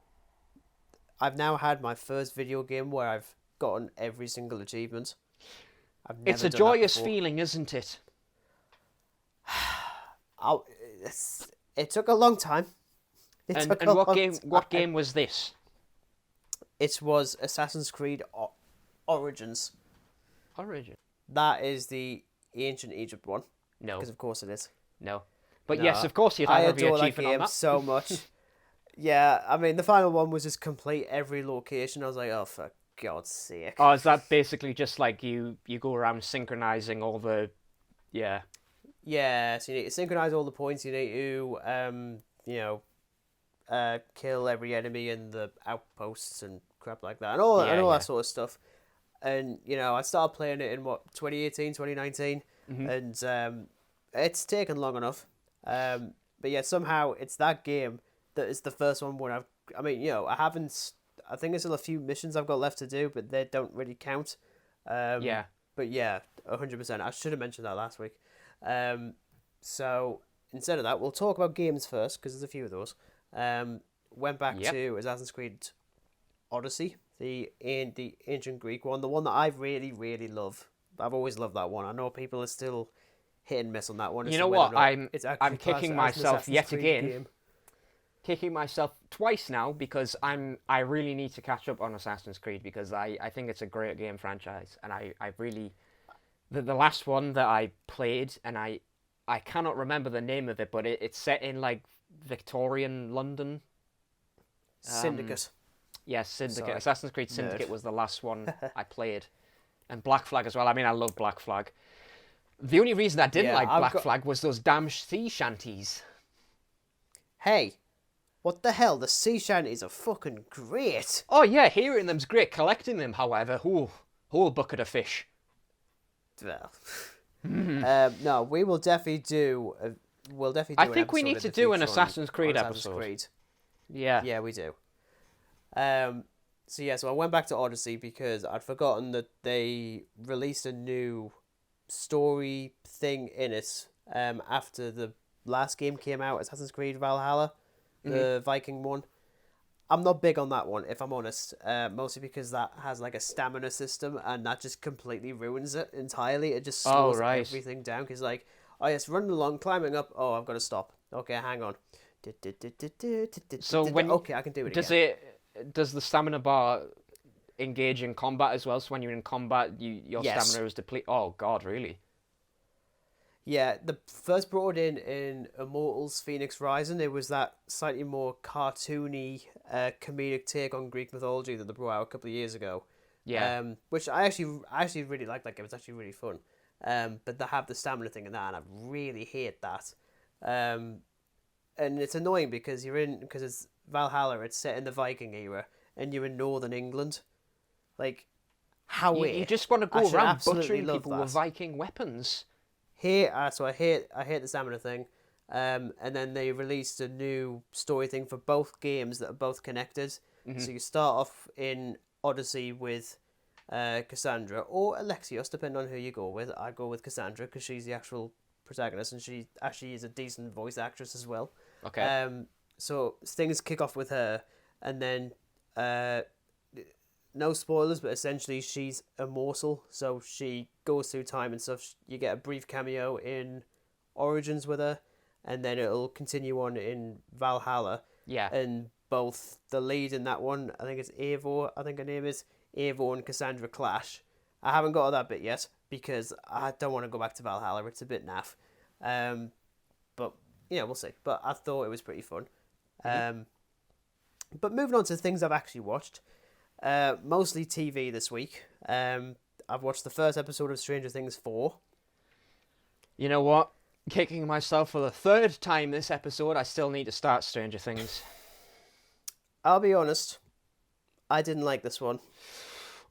had my first video game where I've gotten every single achievement. It's a joyous feeling, isn't it? It took a long time. What game was this? It was Assassin's Creed Origins. Origin? That is the ancient Egypt one. No. Because of course it is. No. But yes, of course you'd have every achievement on that. So much. Yeah, I mean, the final one was just complete every location. I was like, oh, for God's sake. Oh, is that basically just like you go around synchronizing all the... Yeah. Yeah, so you need to synchronize all the points. You need to, kill every enemy in the outposts and crap like that. And all that sort of stuff. And, I started playing it in, 2018, 2019? Mm-hmm. And it's taken long enough. But yeah, somehow it's that game that is the first one where I think there's still a few missions I've got left to do, but they don't really count. Yeah. But yeah, 100%. I should have mentioned that last week. So instead of that, we'll talk about games first, because there's a few of those. Went back to Assassin's Creed Odyssey, the ancient Greek one, the one that I really, really love. I've always loved that one. I know people are still hit and miss on that one. You know what? I'm kicking myself yet again. Game. Kicking myself twice now because I really need to catch up on Assassin's Creed because I think it's a great game franchise, and I really the last one that I played, and I cannot remember the name of it, but it's set in like Victorian London. Syndicate. Yes, Syndicate. Sorry. Assassin's Creed Syndicate was the last one I played. And Black Flag as well. I mean, I love Black Flag. The only reason I didn't like Black Flag was those damn sea shanties. Hey, what the hell? The sea shanties are fucking great. Oh yeah, hearing them's great. Collecting them, however, whole bucket of fish. Well, no, we will definitely do. I think we need to do an Assassin's Creed episode. Creed. Yeah, we do. So I went back to Odyssey because I'd forgotten that they released a new story thing in it after the last game came out, Assassin's Creed Valhalla, the Viking one. I'm not big on that one, if I'm honest, mostly because that has like a stamina system, and that just completely ruins it entirely. It just slows everything down, because like Oh yes, running along, climbing up. Oh, I've got to stop. Okay, hang on. So okay, I can do it again. Does the stamina bar engage in combat as well? So when you're in combat, your Yes. stamina is depleted. Oh God, really? Yeah, the first brought in Immortals Phoenix Rising, it was that slightly more cartoony, comedic take on Greek mythology that they brought out a couple of years ago. Yeah. Which I actually really liked that game. It's actually really fun. But they have the stamina thing in that, and I really hate that. And it's annoying because because it's Valhalla. It's set in the Viking era, and you're in Northern England. Like, how You just want to go around butchering people with Viking weapons. So I hate the stamina thing. And then they released a new story thing for both games that are both connected. Mm-hmm. So you start off in Odyssey with Cassandra or Alexios, depending on who you go with. I go with Cassandra because she's the actual protagonist, and she actually is a decent voice actress as well. Okay. So things kick off with her, and then no spoilers, but essentially she's immortal, so she goes through time and stuff. You get a brief cameo in Origins with her, and then it'll continue on in Valhalla. Yeah. And both the lead in that one, I think it's Eivor, I think her name is, Eivor and Cassandra clash. I haven't got to that bit yet, because I don't want to go back to Valhalla, it's a bit naff. But, yeah, we'll see. But I thought it was pretty fun. Mm-hmm. But moving on to things I've actually watched. Mostly TV this week. I've watched the first episode of Stranger Things 4. You know what? Kicking myself for the third time this episode, I still need to start Stranger Things. I'll be honest, I didn't like this one.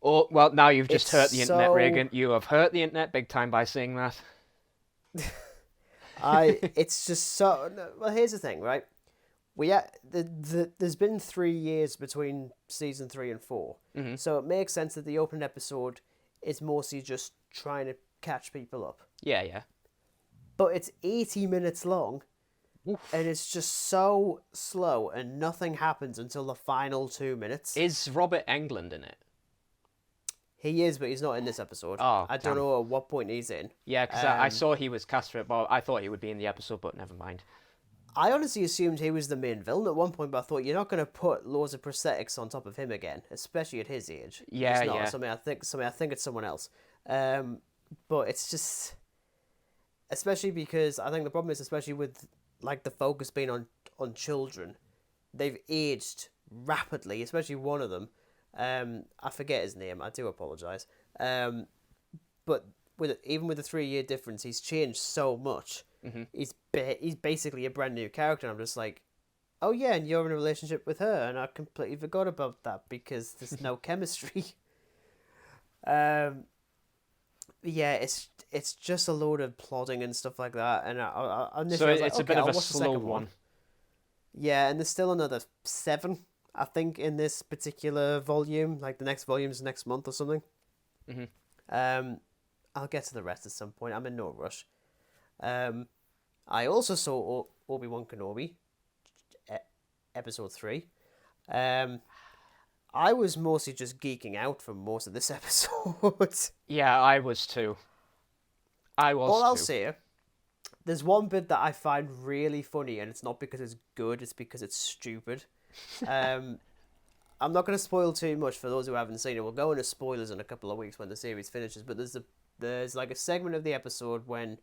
Oh, well, now you've just hurt the internet, Regan. You have hurt the internet big time by saying that. It's just so... Well, here's the thing, right? There's been 3 years between season 3 and 4, mm-hmm. So it makes sense that the opening episode is mostly just trying to catch people up. Yeah. But it's 80 minutes long, Oof. And it's just so slow, and nothing happens until the final 2 minutes. Is Robert Englund in it? He is, but he's not in this episode. Oh, I don't know at what point he's in. Yeah, because I saw he was cast for it, but I thought he would be in the episode, but never mind. I honestly assumed he was the main villain at one point, but I thought you're not going to put loads of prosthetics on top of him again, especially at his age. Yeah, it's not. yeah. I think it's someone else. But it's just, especially because I think the problem is, especially with like the focus being on children, they've aged rapidly. Especially one of them. I forget his name. I do apologize. But even with the 3-year difference, he's changed so much. Mm-hmm. He's basically a brand new character, and I'm just like, oh yeah, and you're in a relationship with her, and I completely forgot about that because there's no chemistry. Yeah, it's just a load of plotting and stuff like that, and so it's a bit of a slow one. Yeah, and there's still another 7, I think, in this particular volume. Like the next volume's next month or something. Mm-hmm. I'll get to the rest at some point. I'm in no rush. I also saw Obi-Wan Kenobi, episode 3. I was mostly just geeking out for most of this episode. Yeah, I was too. I'll say, there's one bit that I find really funny, and it's not because it's good, it's because it's stupid. I'm not going to spoil too much for those who haven't seen it. We'll go into spoilers in a couple of weeks when the series finishes, but there's like a segment of the episode when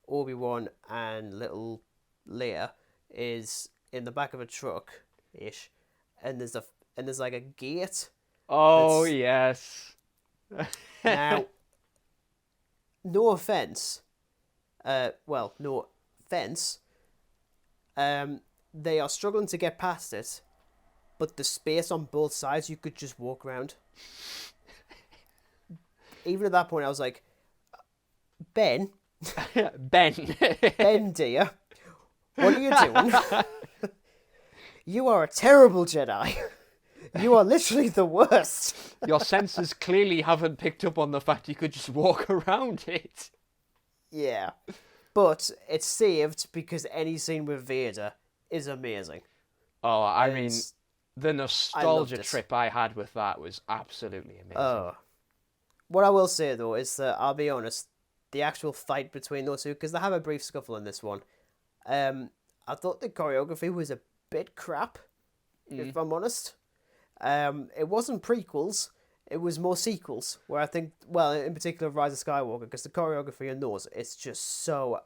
Obi-Wan and little Leia is in the back of a truck-ish, and there's like a gate. Oh, yes. Now, no offense. They are struggling to get past it, but the space on both sides, you could just walk around. Even at that point, I was like, Ben, dear, what are you doing? You are a terrible Jedi. You are literally the worst. Your senses clearly haven't picked up on the fact you could just walk around it. Yeah. But it's saved because any scene with Vader is amazing. Oh, I mean, the nostalgia trip I had with that was absolutely amazing. What I will say, though, is that I'll be honest, the actual fight between those two, because they have a brief scuffle in this one. I thought the choreography was a bit crap, if I'm honest. It wasn't prequels, it was more sequels, where I think, well, in particular Rise of Skywalker, because the choreography in those, it's just so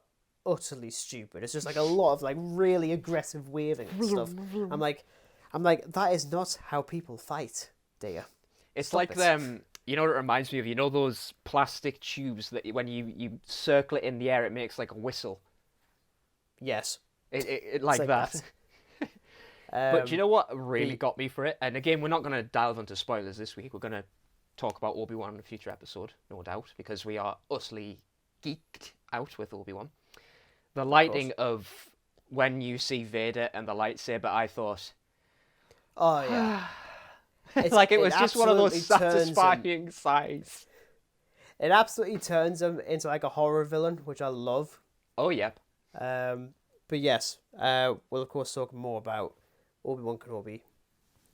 utterly stupid. It's just like a lot of like really aggressive waving and stuff. I'm like, that is not how people fight, dear. It's Stop like it. them. You know what it reminds me of? You know those plastic tubes that when you circle it in the air, it makes like a whistle. Yes. It like that. But do you know what really got me for it? And again, we're not going to delve into spoilers this week. We're going to talk about Obi-Wan in a future episode, no doubt, because we are utterly geeked out with Obi-Wan. The lighting of when you see Vader and the lightsaber, I thought... Oh, yeah. Like it was just one of those satisfying sighs. It absolutely turns him into like a horror villain, which I love. Oh, yep. But yes, we'll of course talk more about Obi-Wan Kenobi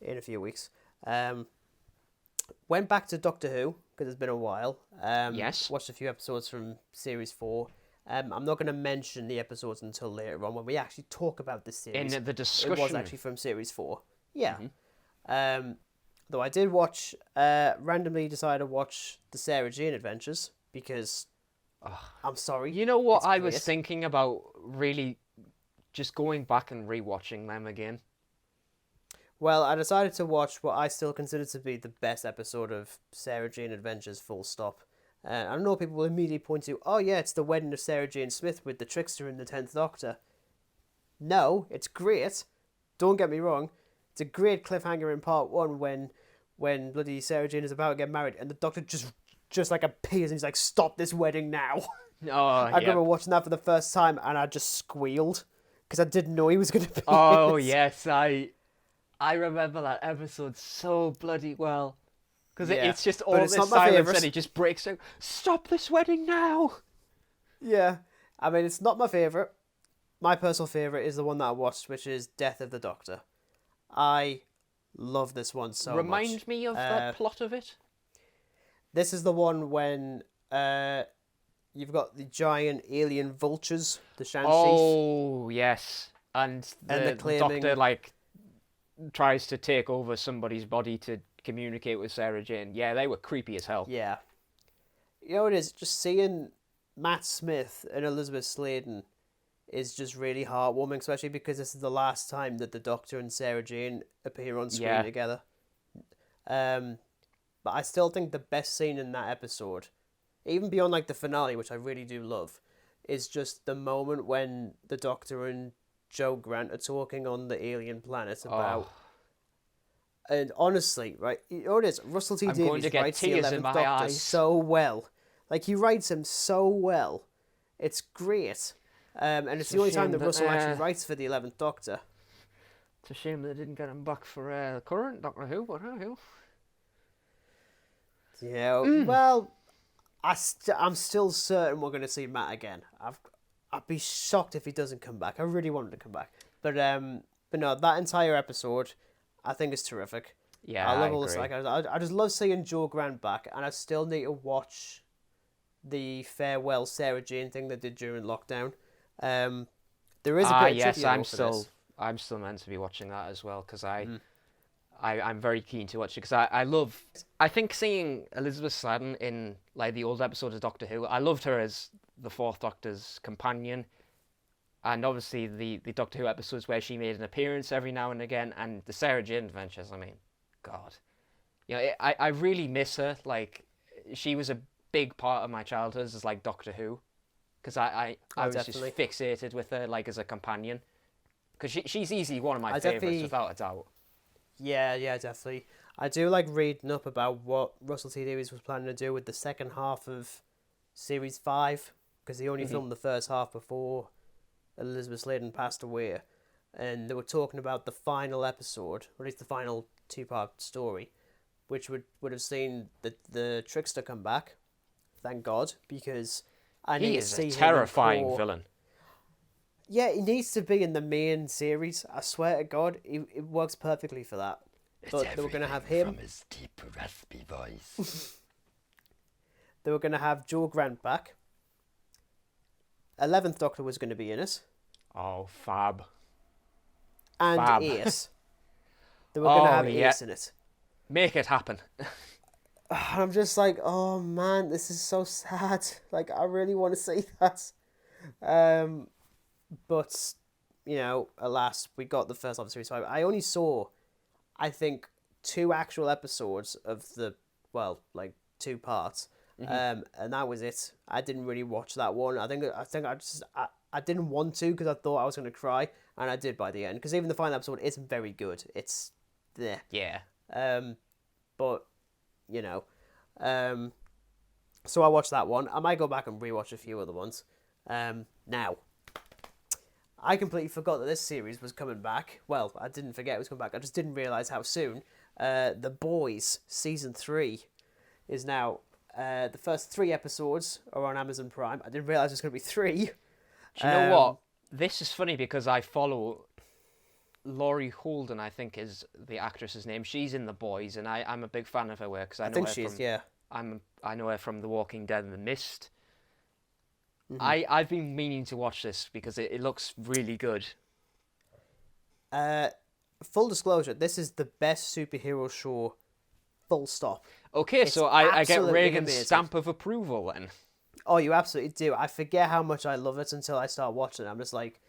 in a few weeks. Went back to Doctor Who, because it's been a while. Yes. Watched a few episodes from Series 4. I'm not going to mention the episodes until later on when we actually talk about this series. In the discussion. It was actually from Series 4. Yeah. Though I did watch, randomly decided to watch the Sarah Jane Adventures, because I'm sorry. You know what I was thinking about really just going back and rewatching them again? Well, I decided to watch what I still consider to be the best episode of Sarah Jane Adventures, full stop. I know people will immediately point to, oh yeah, it's the wedding of Sarah Jane Smith with the Trickster and the 10th Doctor. No, it's great. Don't get me wrong. It's a great cliffhanger in part 1 when bloody Sarah Jane is about to get married and the Doctor just like appears and he's like, stop this wedding now. I remember watching that for the first time and I just squealed because I didn't know he was going to be Oh, yes, I remember that episode so bloody well. Because it's just all this silence and he just breaks out, stop this wedding now! Yeah, I mean, it's not my favourite. My personal favourite is the one that I watched, which is Death of the Doctor. I love this one so much. Remind me of the plot of it. This is the one when you've got the giant alien vultures, the Shanshis. Oh, yes. And the Doctor, like, tries to take over somebody's body to communicate with Sarah Jane. Yeah, they were creepy as hell. Yeah. You know what it is? Just seeing Matt Smith and Elizabeth Sladen is just really heartwarming, especially because this is the last time that the Doctor and Sarah Jane appear on screen together. But I still think the best scene in that episode, even beyond like the finale, which I really do love, is just the moment when the Doctor and Joe Grant are talking on the alien planet about... And honestly, right, you know what it is? Russell T Davies writes the 11th Doctor so well. Like, he writes him so well. It's great. And it's the only time that Russell actually writes for the 11th Doctor. It's a shame they didn't get him back for current Doctor Who, but who? Yeah, well, I'm still certain we're going to see Matt again. I'd be shocked if he doesn't come back. I really want him to come back. But no, that entire episode, I think is terrific. Yeah, I love all this. Like, I just love seeing Joe Grant back, and I still need to watch the farewell Sarah Jane thing they did during lockdown. There is a bit of trivia I'm still meant to be watching that as well because I'm very keen to watch it because I think seeing Elizabeth Sladen in like the old episodes of Doctor Who, I loved her as the Fourth Doctor's companion. And obviously the Doctor Who episodes where she made an appearance every now and again, and the Sarah Jane Adventures, I mean, God. You know, I really miss her. Like, she was a big part of my childhood as, like, Doctor Who. Because I was definitely just fixated with her, like, as a companion. Because she's easily one of my favourites, without a doubt. Yeah, definitely. I do like reading up about what Russell T Davies was planning to do with the second half of Series 5. Because he only filmed the first half before Elizabeth Sladen passed away, and they were talking about the final episode, or at least the final 2-part story, which would have seen the Trickster come back. Thank God, because I need to see him. He is a terrifying villain. Yeah, he needs to be in the main series. I swear to God, it works perfectly for that. But they were going to have him from his deep, raspy voice. They were going to have Joe Grant back. 11th Doctor was going to be in it. Oh, fab. And Fab. Ace. They were going to have yeah. Ace in it. Make it happen. I'm just like, oh man, this is so sad. Like, I really want to see that. But, you know, alas, we got the first half of Series 5. I only saw, I think, 2 actual episodes of the, well, like, 2 parts. And that was it. I didn't really watch that one. I think I didn't want to because I thought I was going to cry, and I did by the end. Because even the final episode isn't very good. It's there. Yeah. But, you know, so I watched that one. I might go back and rewatch a few other ones. Now, I completely forgot that this series was coming back. Well, I didn't forget it was coming back. I just didn't realise how soon. The Boys Season 3 is now... the first 3 episodes are on Amazon Prime. I didn't realise there's going to be 3. Do you know what? This is funny because I follow Laurie Holden, I think is the actress's name. She's in The Boys, and I'm a big fan of her work because I know her from... Yeah. I know her from The Walking Dead and The Mist. I've been meaning to watch this because it looks really good. Full disclosure, this is the best superhero show, full stop. Okay, so I get Regan's amazing. stamp of approval then. Oh, you absolutely do. I forget how much I love it until I start watching it. I'm just like,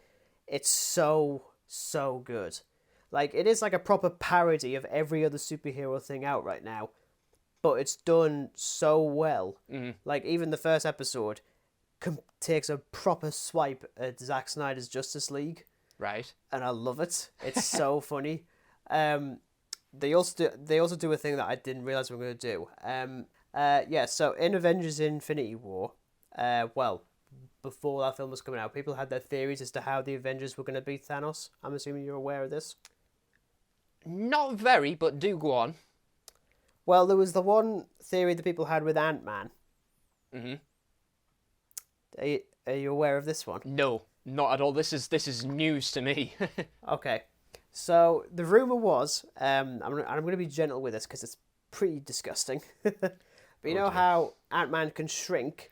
it's so, so good. Like, it is like a proper parody of every other superhero thing out right now. But it's done so well. Like, even the first episode takes a proper swipe at Zack Snyder's Justice League. Right. And I love it. It's so funny. They also do a thing that I didn't realize we were going to do. So in Avengers Infinity War, well, before that film was coming out, people had their theories as to how the Avengers were going to beat Thanos. I'm assuming you're aware of this. Not very, but do go on. Well, there was the one theory that people had with Ant-Man. Are you aware of this one? No, not at all. This is news to me. Okay. So the rumor was, I'm going to be gentle with this because it's pretty disgusting. But you know how Ant-Man can shrink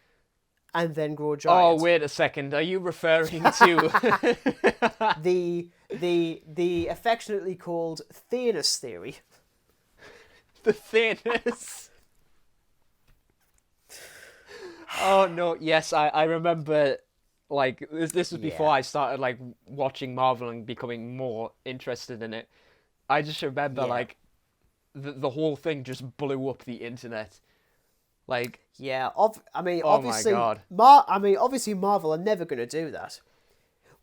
and then grow giant? Oh, wait a second. Are you referring to the affectionately called Thanos theory? The Thanos. Oh no! Yes, I remember. Like this was before I started like watching Marvel and becoming more interested in it. I just remember like the whole thing just blew up the internet. Like obviously, my God. Obviously Marvel are never going to do that,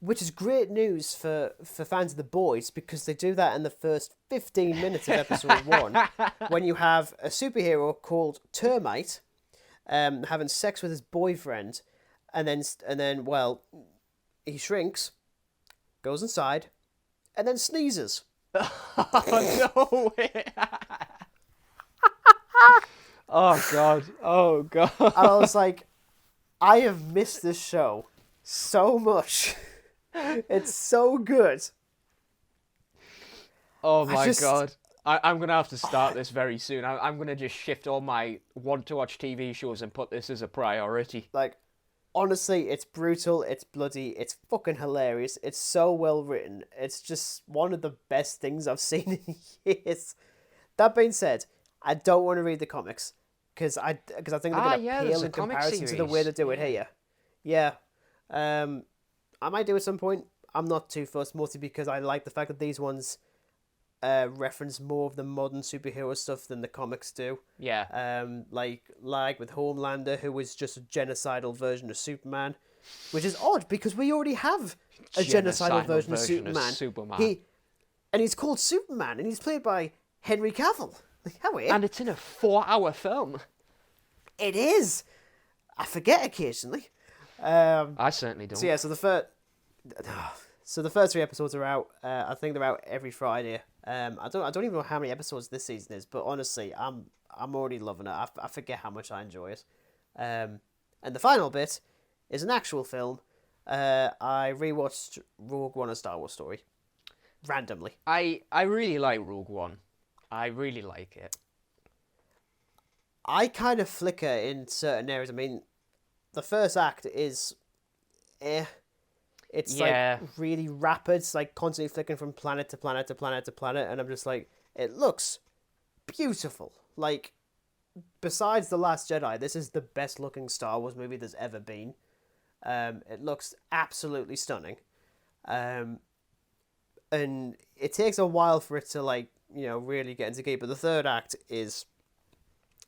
which is great news for fans of The Boys because they do that in the first 15 minutes of episode 1 when you have a superhero called Termite having sex with his boyfriend. And then, well, he shrinks, goes inside, and then sneezes. Oh, no way. Oh, God. Oh, God. And I was like, I have missed this show so much. It's so good. Oh, my God. I'm going to have to start this very soon. I'm going to just shift all my want-to-watch TV shows and put this as a priority. Like... Honestly, it's brutal, it's bloody, it's fucking hilarious, it's so well written, it's just one of the best things I've seen in years. That being said, I don't want to read the comics, because I think they're going to pale in comparison to the way they do it here. Yeah. I might do it at some point, I'm not too fussed, mostly because I like the fact that these ones reference more of the modern superhero stuff than the comics do. Yeah. Like with Homelander, who was just a genocidal version of Superman, which is odd because we already have a genocidal version of Superman. He's called Superman, and he's played by Henry Cavill. Like, how weird. And it's in a 4-hour film. It is. I forget occasionally. I certainly don't. So yeah, so the first 3 episodes are out. I think they're out every Friday. I don't even know how many episodes this season is, but honestly, I'm already loving it. I forget how much I enjoy it. And the final bit is an actual film. I rewatched Rogue One: A Star Wars Story randomly. I really like Rogue One. I really like it. I kind of flicker in certain areas. I mean, the first act is eh. It's Yeah. like really rapid. It's like constantly flicking from planet to planet to planet to planet, and I'm just like, it looks beautiful. Like, besides The Last Jedi, this is the best looking Star Wars movie there's ever been. It looks absolutely stunning. And it takes a while for it to, like, you know, really get into gear, but the third act is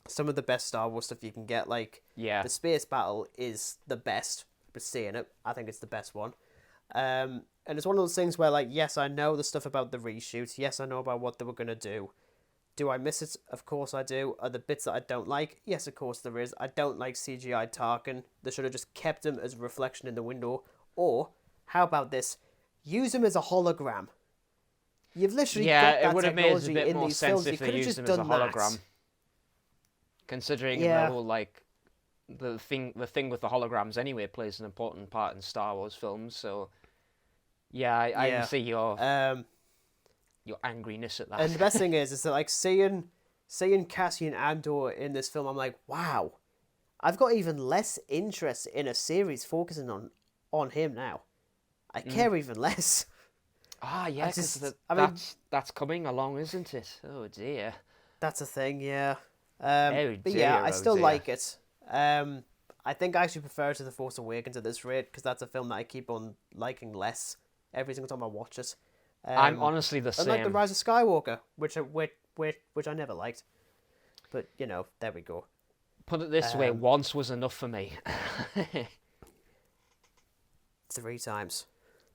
some of the best Star Wars stuff you can get. Like, Yeah. the space battle is the best. But seeing it, I think it's the best one. And it's one of those things where, like, yes, I know the stuff about the reshoot. Yes, I know about what they were going to do. Do I miss it? Of course I do. Are the bits that I don't like? Yes, of course there is. I don't like CGI Tarkin. They should have just kept him as a reflection in the window. Or, how about this? Use him as a hologram. You've literally got that it would have made a technology bit in more these sense films. You if they could have used just him as a done hologram. that. Considering Yeah. the whole, like, the thing with the holograms anyway plays an important part in Star Wars films. So, yeah, I can see your angriness at that. And the best thing is that, like, seeing Cassian Andor in this film, I'm like, wow, I've got even less interest in a series focusing on him now. I care even less. Ah, yeah, because that's coming along, isn't it? Oh dear. That's a thing, yeah. Oh But yeah, dear, I oh still dear. like it. I think I actually prefer it to The Force Awakens at this rate, because that's a film that I keep on liking less every single time I watch it. I'm honestly the same. Unlike The Rise of Skywalker, which I never liked. But, you know, there we go. Put it this way, once was enough for me. 3 times.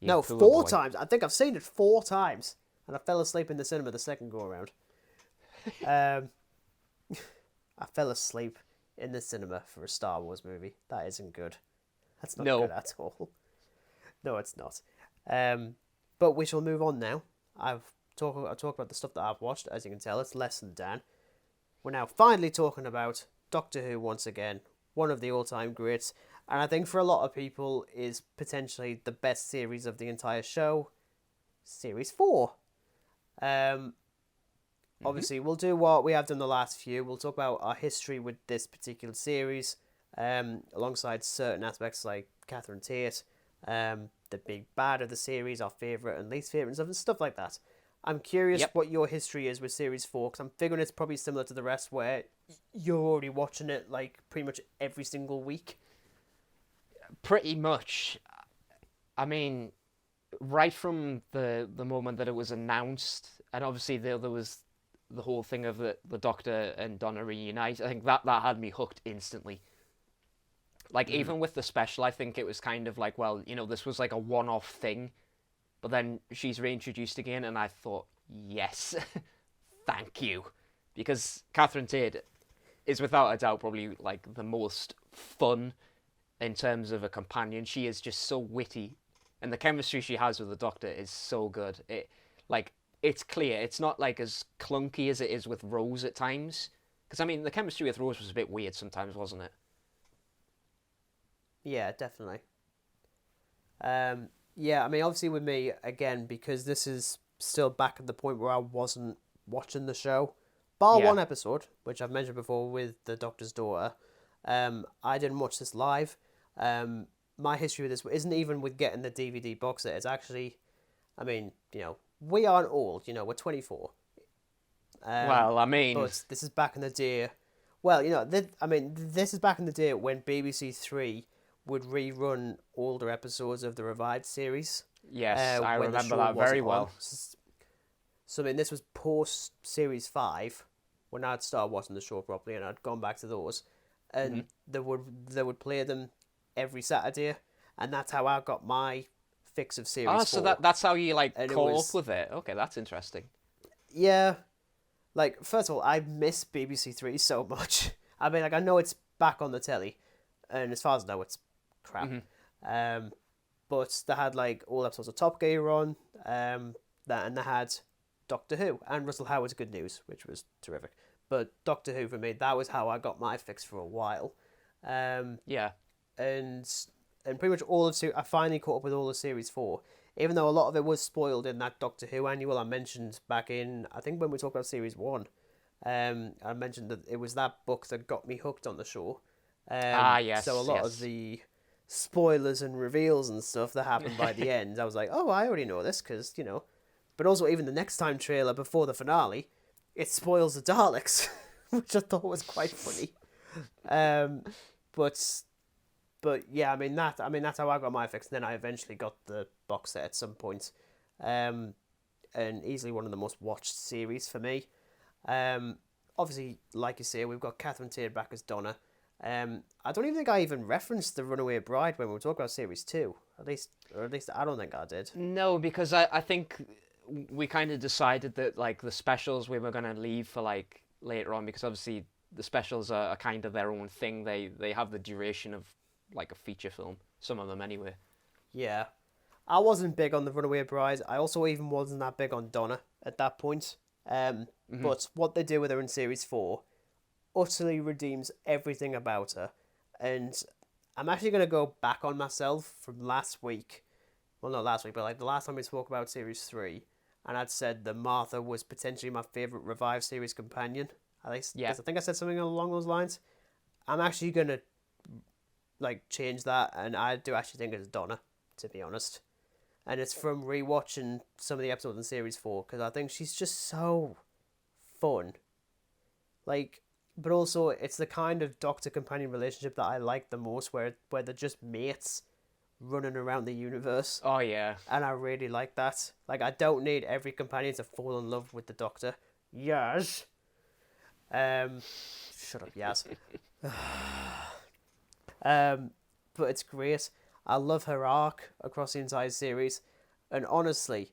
You No, poor 4 boy. times. I think I've seen it 4 times. And I fell asleep in the cinema the second go around. I fell asleep in the cinema for a Star Wars movie. That isn't good. That's not good at all. No, it's not. But we shall move on now. I'll talk about the stuff that I've watched. As you can tell, it's less than Dan. We're now finally talking about Doctor Who once again. One of the all-time greats. And I think for a lot of people is potentially the best series of the entire show. Series 4. Obviously, we'll do what we have done the last few. We'll talk about our history with this particular series, alongside certain aspects like Catherine Tate, the big bad of the series, our favourite and least favourite, and stuff like that. I'm curious what your history is with Series 4, because I'm figuring it's probably similar to the rest, where you're already watching it like pretty much every single week. Pretty much. I mean, right from the moment that it was announced, and obviously there was the whole thing of the Doctor and Donna reunite, I think that had me hooked instantly. Like, even with the special, I think it was kind of like, well, you know, this was like a one-off thing, but then she's reintroduced again, and I thought, yes, thank you. Because Catherine Tate is without a doubt probably like the most fun in terms of a companion. She is just so witty, and the chemistry she has with the Doctor is so good. It's clear. It's not like as clunky as it is with Rose at times. Because I mean, the chemistry with Rose was a bit weird sometimes, wasn't it? Yeah, definitely. Yeah, I mean, obviously with me, again, because this is still back at the point where I wasn't watching the show, bar one episode, which I've mentioned before with the Doctor's daughter, I didn't watch this live. My history with this isn't even with getting the DVD box set. It's actually, I mean, you know, we aren't old, you know, we're 24. Well, I mean... But this is back in the day... Well, you know, this is back in the day when BBC 3 would rerun older episodes of the revived series. Yes, I remember that very well. So, I mean, this was post-Series 5, when I'd started watching the show properly, and I'd gone back to those. And they would play them every Saturday, and that's how I got my fix of Series 4. So that's how you, like, caught up with it? Okay, that's interesting. Yeah. Like, first of all, I miss BBC 3 so much. I mean, like, I know it's back on the telly, and as far as I know, it's crap. But they had, like, all episodes of Top Gear on, and they had Doctor Who, and Russell Howard's Good News, which was terrific. But Doctor Who, for me, that was how I got my fix for a while. Yeah. And pretty much all of I finally caught up with all of Series 4, even though a lot of it was spoiled in that Doctor Who annual I mentioned back in, I think when we talked about Series 1. I mentioned that it was that book that got me hooked on the show. Yes. So a lot of the spoilers and reveals and stuff that happen by the end. I was like, oh, I already know this because, But also, even the next time trailer before the finale, it spoils the Daleks, which I thought was quite funny. But yeah, that's how I got my fix. And then I eventually got the box set at some point, and easily one of the most watched series for me. Obviously, like you say, we've got Catherine Tate back as Donna. I don't even think I even referenced the Runaway Bride when we were talking about series 2. At least I don't think I did. No, because I think we kind of decided that like the specials we were gonna leave for like later on, because obviously the specials are kind of their own thing. They have the duration of like a feature film. Some of them anyway. Yeah, I wasn't big on the Runaway Bride. I also even wasn't that big on Donna at that point. But what they do with her in series 4 utterly redeems everything about her. And I'm actually going to go back on myself from last week. Well, not last week, but like the last time we spoke about series 3. And I'd said that Martha was potentially my favourite Revive series companion. At least, because I think I said something along those lines. I'm actually going to like change that, and I do actually think it's Donna, to be honest. And it's from rewatching some of the episodes in series 4, because I think she's just so fun. Like, but also it's the kind of doctor companion relationship that I like the most, where they're just mates running around the universe. Oh yeah. And I really like that. Like, I don't need every companion to fall in love with the Doctor. Yes. Shut up, yes. But it's great. I love her arc across the entire series, and honestly,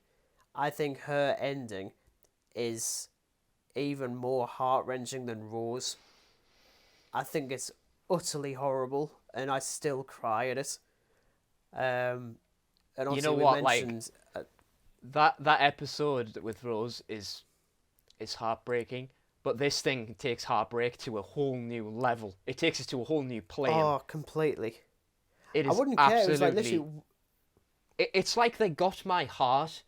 I think her ending is even more heart-wrenching than Rose. I think it's utterly horrible, and I still cry at it. And you know what? Like that episode with Rose is heartbreaking, but this thing takes heartbreak to a whole new level. It takes us to a whole new plane. Oh, completely. It is I wouldn't absolutely. care. It was like literally. It's like they got my heart,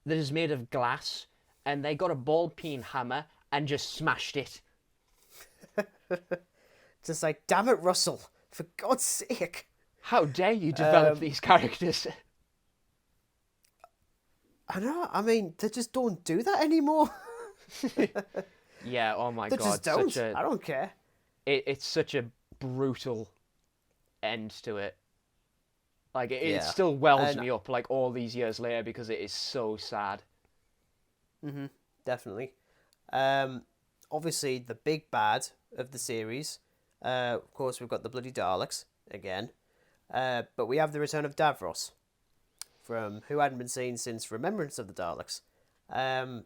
that is made of glass, and they got a ball-peen hammer and just smashed it. Just like, damn it, Russell! For God's sake! How dare you develop these characters? I know. I mean, they just don't do that anymore. Yeah. Oh my God. They just don't. I don't care. It's such a brutal end to it. Like it still wells me up like all these years later, because it is so sad. Definitely. Obviously, the big bad of the series. Of course, we've got the bloody Daleks again. But we have the return of Davros, from who hadn't been seen since Remembrance of the Daleks. I'm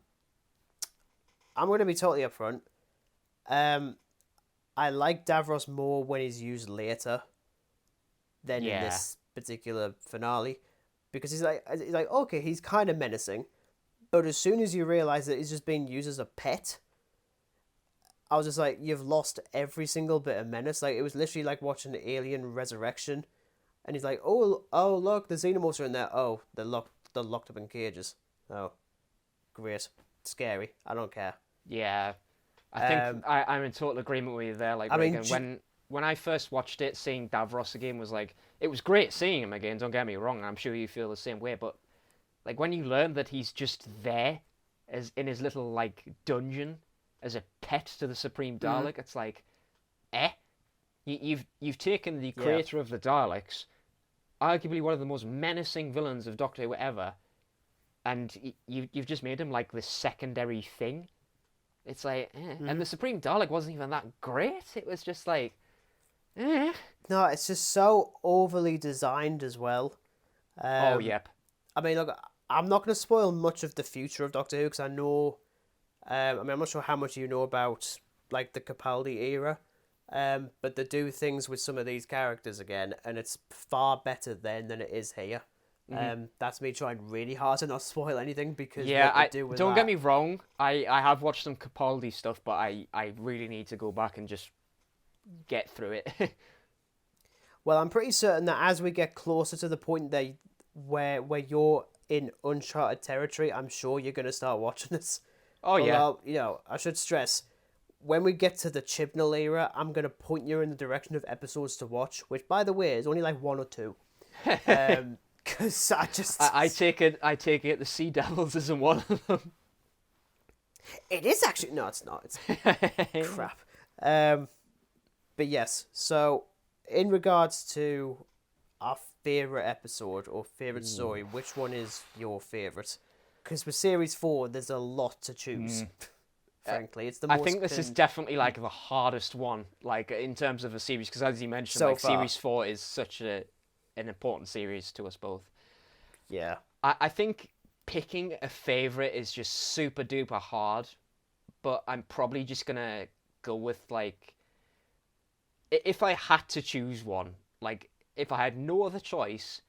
going to be totally upfront. I like Davros more when he's used later than in this particular finale, because he's like okay, he's kind of menacing, but as soon as you realise that he's just being used as a pet, I was just like, you've lost every single bit of menace. Like, it was literally like watching Alien Resurrection, and he's like, oh look, the xenomorphs are in there. Oh, they're locked up in cages. Oh, great, scary. I don't care. Yeah, I think I'm in total agreement with you there. Like, Regan, when I first watched it, seeing Davros again was like, it was great seeing him again. Don't get me wrong. I'm sure you feel the same way. But like, when you learn that he's just there, as in his little like dungeon, as a pet to the Supreme Dalek, it's like, you've taken the creator of the Daleks, arguably one of the most menacing villains of Doctor Who ever, and you've just made him like this secondary thing. It's like, and the Supreme Dalek wasn't even that great. It was just like, No, it's just so overly designed as well. Yep. I mean, look, I'm not going to spoil much of the future of Doctor Who, because I know. I'm not sure how much you know about like the Capaldi era, but they do things with some of these characters again, and it's far better then than it is here. That's me trying really hard to not spoil anything, because don't get me wrong, I have watched some Capaldi stuff, but I really need to go back and just get through it. Well, I'm pretty certain that as we get closer to the point where you're in uncharted territory, I'm sure you're going to start watching this. Oh, yeah. Although, I should stress, when we get to the Chibnall era, I'm going to point you in the direction of episodes to watch, which, by the way, is only like 1 or 2. Because I just... I take it the Sea Devils isn't one of them. It is actually... No, it's not. It's crap. But yes, so in regards to our favourite episode or favourite story, which one is your favourite? Because with Series 4, there's a lot to choose. Frankly, it's the most... I think this is definitely like the hardest one, like in terms of a series, because as you mentioned, so like far. Series 4 is such an important series to us both. Yeah. I think picking a favourite is just super duper hard, but I'm probably just gonna go with like, if I had to choose one, like if I had no other choice,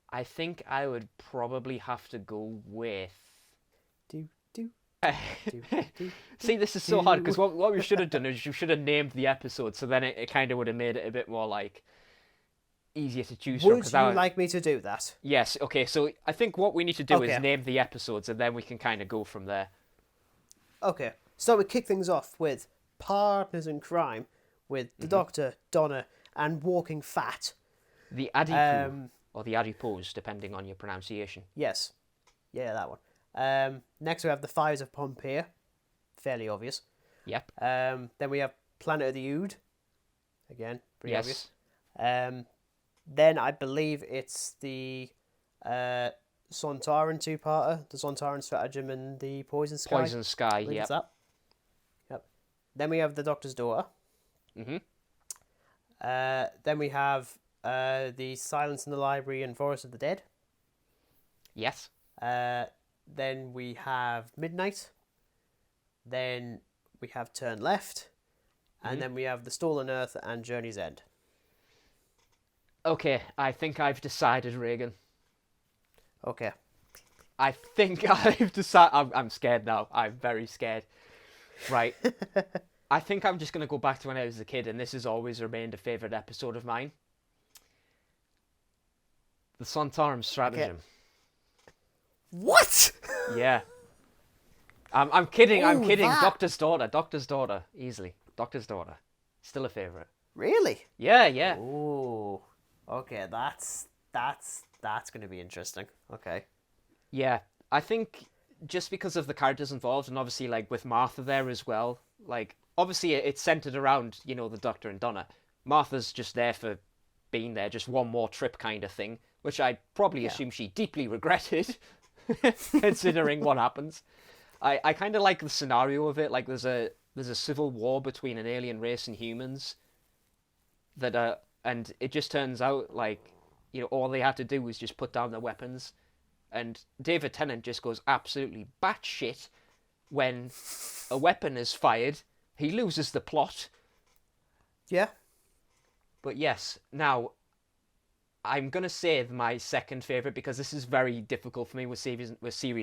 I think I would probably have to go with... See, this is so hard, because what we should have done is you should have named the episode, so then it kind of would have made it a bit more like easier to choose from. Would you like me to do that? Yes, okay, so I think what we need to do is name the episodes, and then we can kind of go from there. Okay, so we kick things off with Partners in Crime, with the Doctor, Donna, and Walking Fat. The Adipu, or the Adipose, depending on your pronunciation. Yes. Yeah, that one. Next we have The Fires of Pompeii. Fairly obvious. Yep. Then we have Planet of the Ood. Again, pretty obvious. Yes. Then I believe it's the Sontaran two-parter, the Sontaran Stratagem and the Poison Sky. Poison Sky, yep. Yep. Then we have The Doctor's Daughter. Mm-hmm. Then we have the Silence in the Library and Forest of the Dead. Yes. Then we have Midnight. Then we have Turn Left. And then we have The Stolen Earth and Journey's End. Okay, I think I've decided, Regan. Okay. I think I've decided... I'm scared now. I'm very scared. Right. I think I'm just going to go back to when I was a kid, and this has always remained a favourite episode of mine. The Sontaran Stratagem. Okay. What? Yeah. I'm kidding. Ooh, I'm kidding. That... Doctor's Daughter. Easily. Doctor's Daughter. Still a favourite. Really? Yeah, yeah. Ooh. Okay, that's going to be interesting. Okay. Yeah, I think just because of the characters involved, and obviously like with Martha there as well, like obviously it's centered around, you know, the Doctor and Donna. Martha's just there for being there, just one more trip kind of thing, which I probably assume she deeply regretted, considering what happens. I kind of like the scenario of it. Like there's a civil war between an alien race and humans that and it just turns out like, you know, all they had to do was just put down their weapons, and David Tennant just goes absolutely batshit when a weapon is fired. He loses the plot. Yeah. But yes, now I'm gonna say my second favorite, because this is very difficult for me with series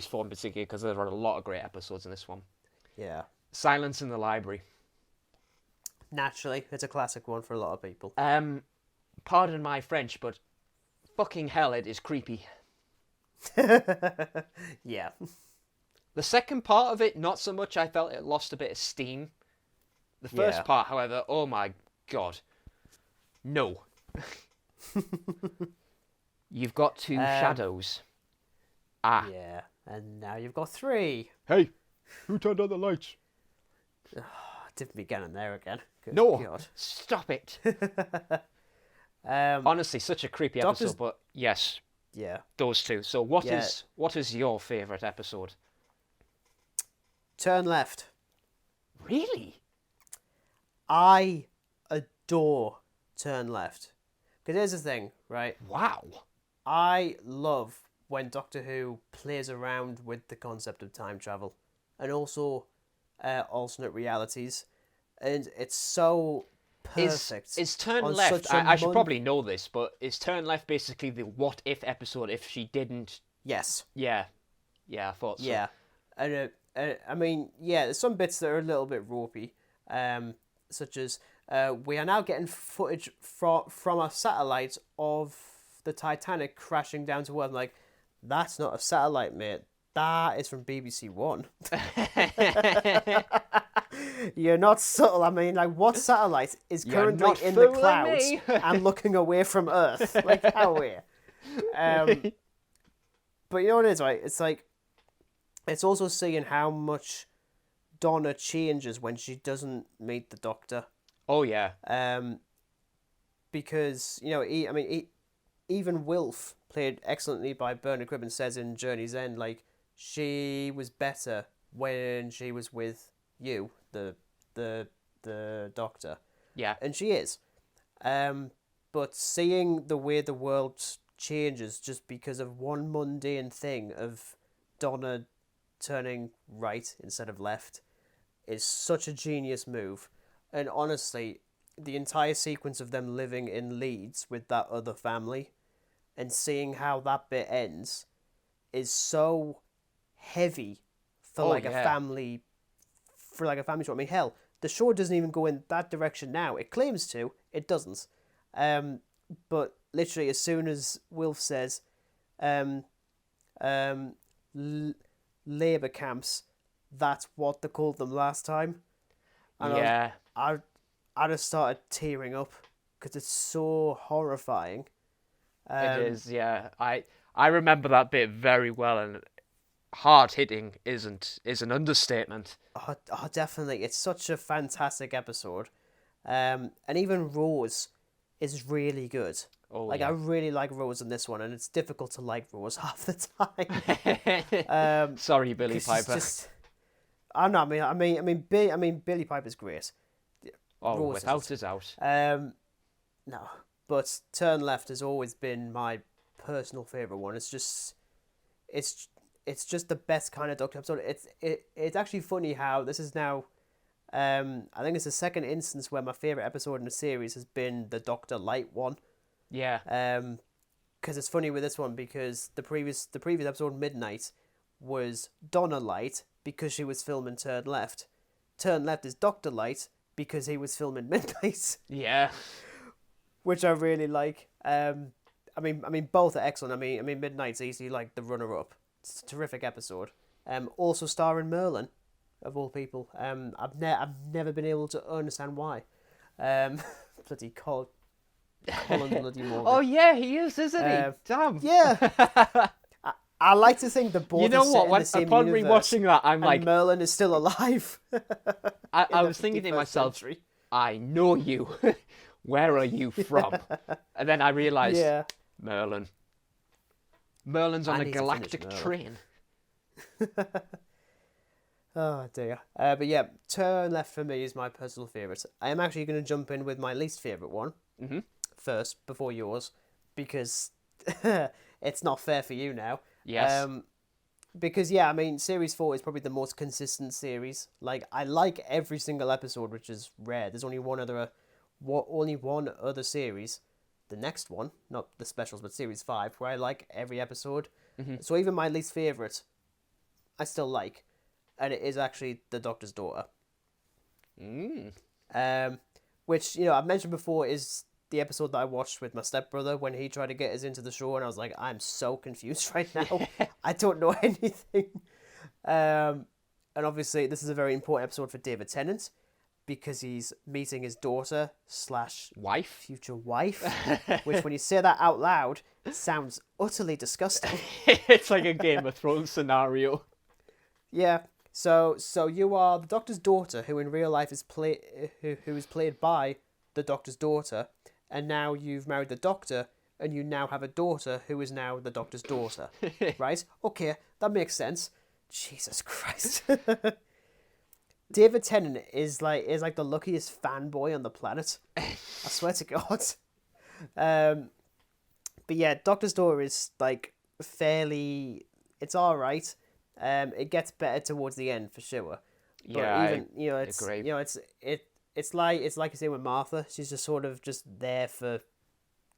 4 in particular, because there are a lot of great episodes in this one. Yeah. Silence in the Library. Naturally, it's a classic one for a lot of people. Pardon my French, but fucking hell, it is creepy. Yeah. The second part of it, not so much. I felt it lost a bit of steam. The first part, however, oh my god. No. You've got 2 shadows. Ah. Yeah, and now you've got 3. Hey, who turned on the lights? Didn't begin in there again. Good no, God. Stop it. Honestly, such a creepy episode, but yes. Yeah. Those 2. So what is your favourite episode? Turn Left. Really? I adore Turn Left. Because here's the thing, right? Wow. I love when Doctor Who plays around with the concept of time travel and also alternate realities. And it's so perfect. Is Turn Left, I should probably know this, but is Turn Left basically the what if episode if she didn't... Yes. Yeah. Yeah, I thought so. Yeah. And I mean, yeah, there's some bits that are a little bit ropey, such as we are now getting footage from a satellite of the Titanic crashing down to Earth. I'm like, that's not a satellite, mate. That is from BBC One. You're not subtle. I mean, like, what satellite is You're currently not in the fooling clouds me. and looking away from Earth? Like, how weird. But you know what it is, right? It's like, it's also seeing how much Donna changes when she doesn't meet the Doctor. Oh yeah. Because, you know, even Wilf, played excellently by Bernard Cribbin, says in Journey's End, like, she was better when she was with you, the Doctor. Yeah. And she is. But seeing the way the world changes just because of one mundane thing of Donna turning right instead of left is such a genius move. And honestly, the entire sequence of them living in Leeds with that other family and seeing how that bit ends is so heavy for a family show. I mean, hell, the show doesn't even go in that direction now. It claims to, it doesn't. But literally, as soon as Wilf says, labour camps, that's what they called them last time. And I just started tearing up because it's so horrifying. It is, yeah. I remember that bit very well, and hard hitting is an understatement. Oh, definitely. It's such a fantastic episode. And even Rose is really good. Oh, I really like Rose in this one, and it's difficult to like Rose half the time. Sorry, Billy Piper. I know. Billy Piper's great. Oh, Rose without a doubt. No, but Turn Left has always been my personal favorite one. It's just the best kind of Doctor episode. It's actually funny how this is now. I think it's the second instance where my favorite episode in the series has been the Doctor Light one. Yeah. Because it's funny with this one because the previous episode Midnight was Donna Light because she was filming Turn Left. Turn Left is Doctor Light because he was filming Midnight. Yeah. Which I really like. I mean, both are excellent. I mean, Midnight's easily like the runner-up. It's a terrific episode. Also starring Merlin, of all people. I've never been able to understand why. Bloody Colin bloody Morbin. Oh yeah, he is, isn't he? Damn. Yeah. I like to think the both. You know what? Upon rewatching that, I'm like, Merlin is still alive. I was thinking to myself, century. I know you. Where are you from? And then I realised, Merlin. Merlin's on a galactic train. Oh dear. But yeah, Turn Left for me is my personal favourite. I am actually going to jump in with my least favourite one first, before yours, because it's not fair for you now. Yes. Because Series 4 is probably the most consistent series. Like, I like every single episode, which is rare. There's only one other series, the next one, not the specials, but Series 5, where I like every episode. So even my least favourite, I still like. And it is actually The Doctor's Daughter. Which, I've mentioned before, is the episode that I watched with my stepbrother when he tried to get us into the show, and I was like, I'm so confused right now. I don't know anything. And obviously, this is a very important episode for David Tennant, because he's meeting his daughter / wife, future wife, which when you say that out loud, sounds utterly disgusting. It's like a Game of Thrones scenario. Yeah. So you are the Doctor's daughter, who in real life is who is played by the Doctor's daughter, and now you've married the Doctor, and you now have a daughter who is now the Doctor's daughter, right? Okay, that makes sense. Jesus Christ. David Tennant is like the luckiest fanboy on the planet. I swear to God. But yeah, Doctor's Daughter is like fairly. It's all right. It gets better towards the end for sure. But yeah, even it's agree. It's like you say with Martha. She's just sort of just there for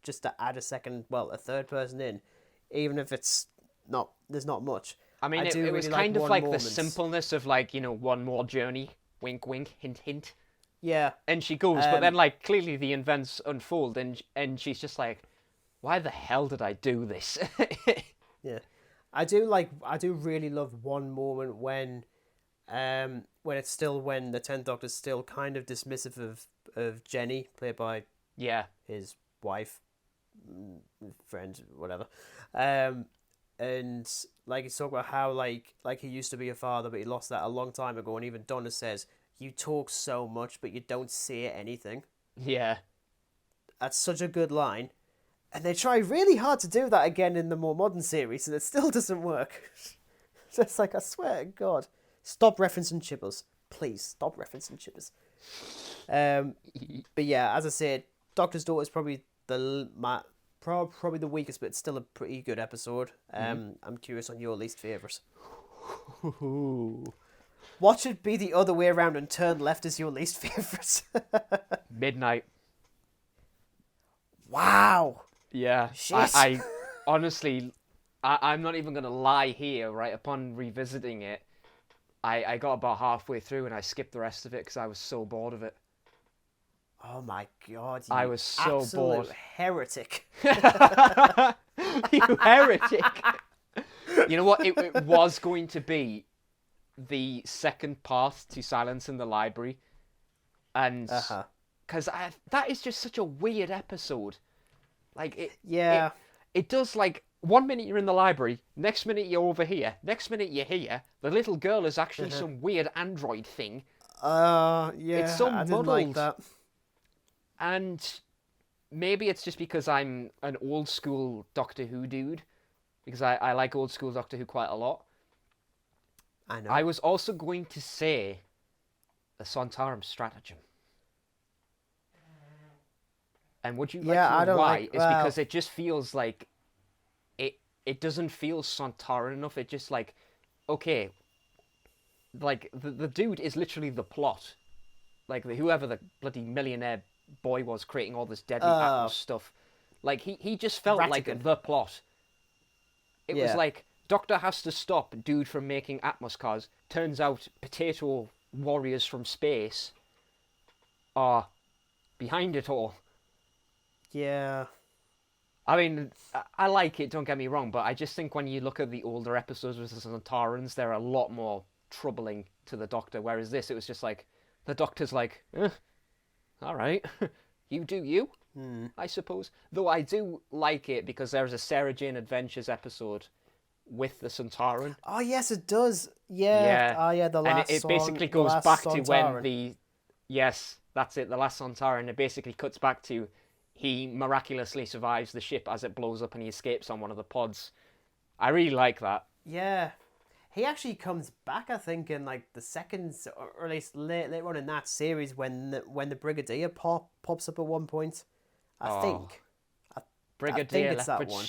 just to add a third person in, even if it's not. There's not much. I mean, it was kind of like the simpleness of one more journey, wink, wink, hint, hint. Yeah. And she goes, but then clearly the events unfold, and she's just like, why the hell did I do this? Yeah, I do really love one moment when, when the 10th Doctor's still kind of dismissive of Jenny, played by his wife, friend, whatever. And like he's talking about how like he used to be a father, but he lost that a long time ago. And even Donna says, "You talk so much, but you don't say anything." Yeah, that's such a good line. And they try really hard to do that again in the more modern series, and it still doesn't work. So it's like, I swear to God, stop referencing Chibbers, please stop referencing Chibbers. But yeah, as I said, Doctor's Daughter is probably probably the weakest, but it's still a pretty good episode. I'm curious on your least favourite. What should be the other way around and turn left as your least favourite? Midnight. Wow. Yeah. I honestly, I'm not even going to lie here, right? Upon revisiting it, I got about halfway through and I skipped the rest of it because I was so bored of it. Oh my God, I was so bored. Heretic. You heretic. You know what? It was going to be the second part to Silence in the Library. And because that is just such a weird episode. Like, it does, like, 1 minute you're in the library, next minute you're over here, next minute you're here. The little girl is actually some weird android thing. It's so I didn't muddled. like that. And maybe it's just because I'm an old school Doctor Who dude, because I like old school Doctor Who quite a lot. I know. I was also going to say the Sontaran stratagem. And would you like to know why? Because it just feels like it doesn't feel Sontaran enough. It just like, okay, like the dude is literally the plot. Like whoever the bloody millionaire boy was creating all this deadly Atmos stuff. Like he just felt like the plot. It was like, Doctor has to stop dude from making Atmos cars. Turns out potato warriors from space are behind it all. Yeah. I mean, I like it, don't get me wrong, but I just think when you look at the older episodes with the Sontarans, they're a lot more troubling to the Doctor, whereas this, it was just like, the Doctor's like, all right, you do you, I suppose. Though I do like it because there's a Sarah Jane Adventures episode with the Sontaran. Oh, yes, it does. Yeah. Oh, yeah, the last And it basically goes back to when the... Yes, that's it, the last Sontaran. It basically cuts back to he miraculously survives the ship as it blows up and he escapes on one of the pods. I really like that. Yeah. He actually comes back, I think, in like the second, or at least later on in that series when the Brigadier pops up at one point. I think. Brigadier I think it's that Lethbridge one.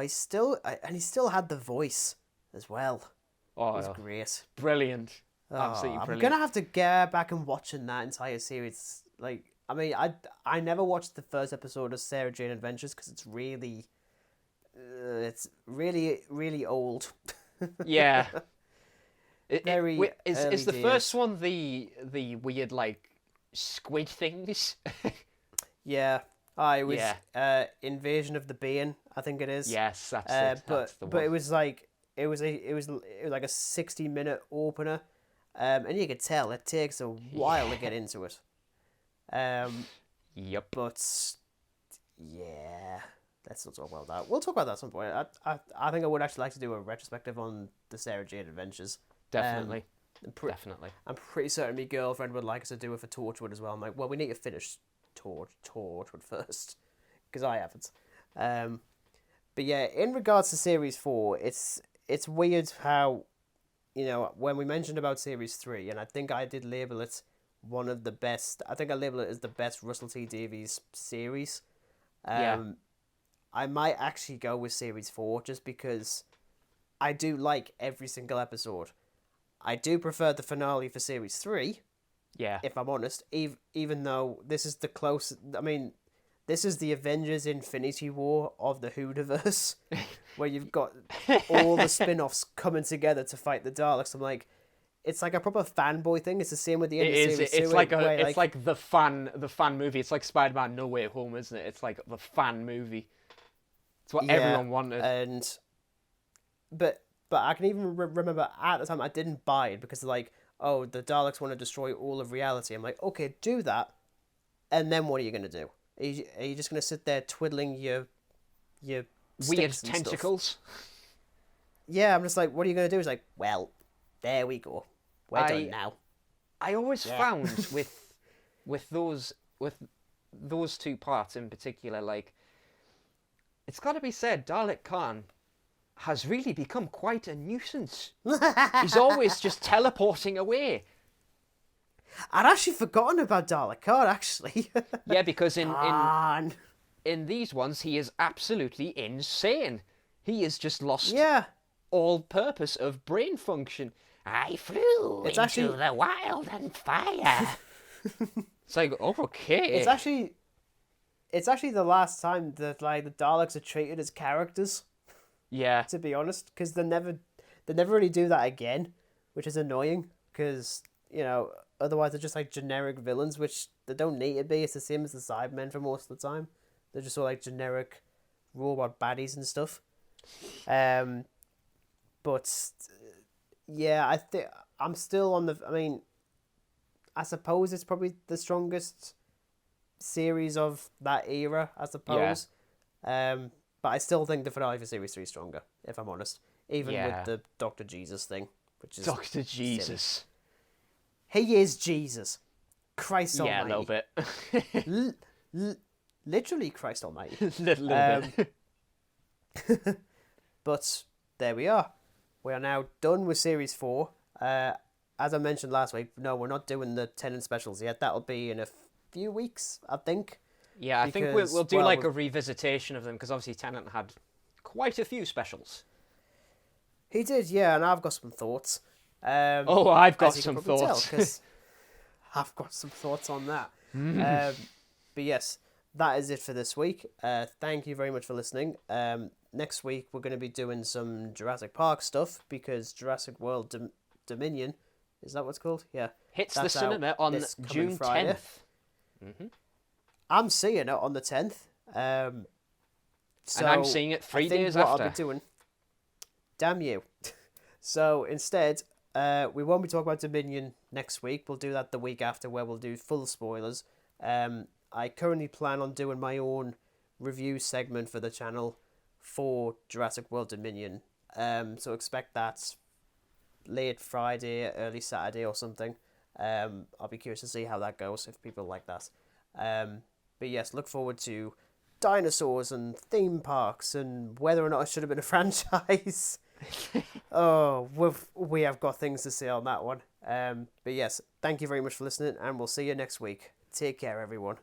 Stewart. He still had the voice as well. Oh, it was great. Brilliant. Absolutely brilliant. I'm gonna have to get back and watching that entire series. Like, I mean, I never watched the first episode of Sarah Jane Adventures because it's really really old. Yeah. Is the first one the weird like squid things? Yeah. It was Invasion of the Being, I think it is. Yes, that's it. But it was like it was like a 60-minute opener, and you could tell it takes a while to get into it. Yep. But yeah, let's not talk about that. We'll talk about that at some point. I think I would actually like to do a retrospective on the Sarah Jane Adventures. Definitely. Definitely. I'm pretty certain my girlfriend would like us to do it for Torchwood as well. I'm like, well, we need to finish Torchwood first, because I haven't. But yeah, in regards to Series 4, it's weird how, you know, when we mentioned about Series 3, and I think I did label it one of the best, I think I label it as the best Russell T Davies series. I might actually go with Series 4 just because I do like every single episode. I do prefer the finale for Series 3. Yeah. If I'm honest, even though this is the closest, I mean, this is the Avengers Infinity War of the Whoniverse, where you've got all the spin-offs coming together to fight the Daleks. I'm like, it's like a proper fanboy thing. It's the same with the end of Series 2. It's like the fan movie. It's like Spider-Man No Way Home, isn't it? It's like the fan movie. It's what everyone wanted. But But I can even remember at the time I didn't buy it because they're like, oh, the Daleks want to destroy all of reality. I'm like, okay, do that, and then what are you going to do? Are you just going to sit there twiddling your weird tentacles? Stuff? Yeah, I'm just like, what are you going to do? It's like, well, there we go. We're done now. I always found with those two parts in particular, like, it's got to be said, Dalek Khan has really become quite a nuisance. He's always just teleporting away. I'd actually forgotten about Dalek Khan, actually. Yeah, because in these ones, he is absolutely insane. He has just lost all purpose of brain function. I flew into the wild and fire. It's like, okay. It's actually the last time that like the Daleks are treated as characters. Yeah. To be honest, because they never really do that again, which is annoying. Because otherwise they're just like generic villains, which they don't need to be. It's the same as the Cybermen for most of the time. They're just all like generic robot baddies and stuff. But yeah, I think I'm still on the. I mean, I suppose it's probably the strongest series of that era, I suppose. Yeah. But I still think the finale for Series 3 is stronger, if I'm honest. Even with the Dr. Jesus thing, which is Dr. Jesus. Silly. He is Jesus. Christ Almighty. Yeah, a little bit. Literally Christ Almighty. little bit. But there we are. We are now done with Series 4. As I mentioned last week, no, we're not doing the Tennant specials yet. That'll be in a few weeks, I think. Yeah, I think we'll do like a revisitation of them, because obviously Tennant had quite a few specials. He did, yeah, and I've got some thoughts. I've got some thoughts. I've got some thoughts on that. But yes, that is it for this week. Thank you very much for listening. Next week, we're going to be doing some Jurassic Park stuff, because Jurassic World Dominion, is that what it's called? Yeah. Hits the cinema on June 10th. Mm-hmm. I'm seeing it on the 10th. So and I'm seeing it 3 days after. I'll be doing... Damn you. So instead, we won't be talking about Dominion next week. We'll do that the week after, where we'll do full spoilers. I currently plan on doing my own review segment for the channel for Jurassic World Dominion. So expect that late Friday, early Saturday or something. I'll be curious to see how that goes, if people like that. But yes, look forward to dinosaurs and theme parks and whether or not it should have been a franchise. We have got things to say on that one. But yes, thank you very much for listening, and we'll see you next week. Take care, everyone.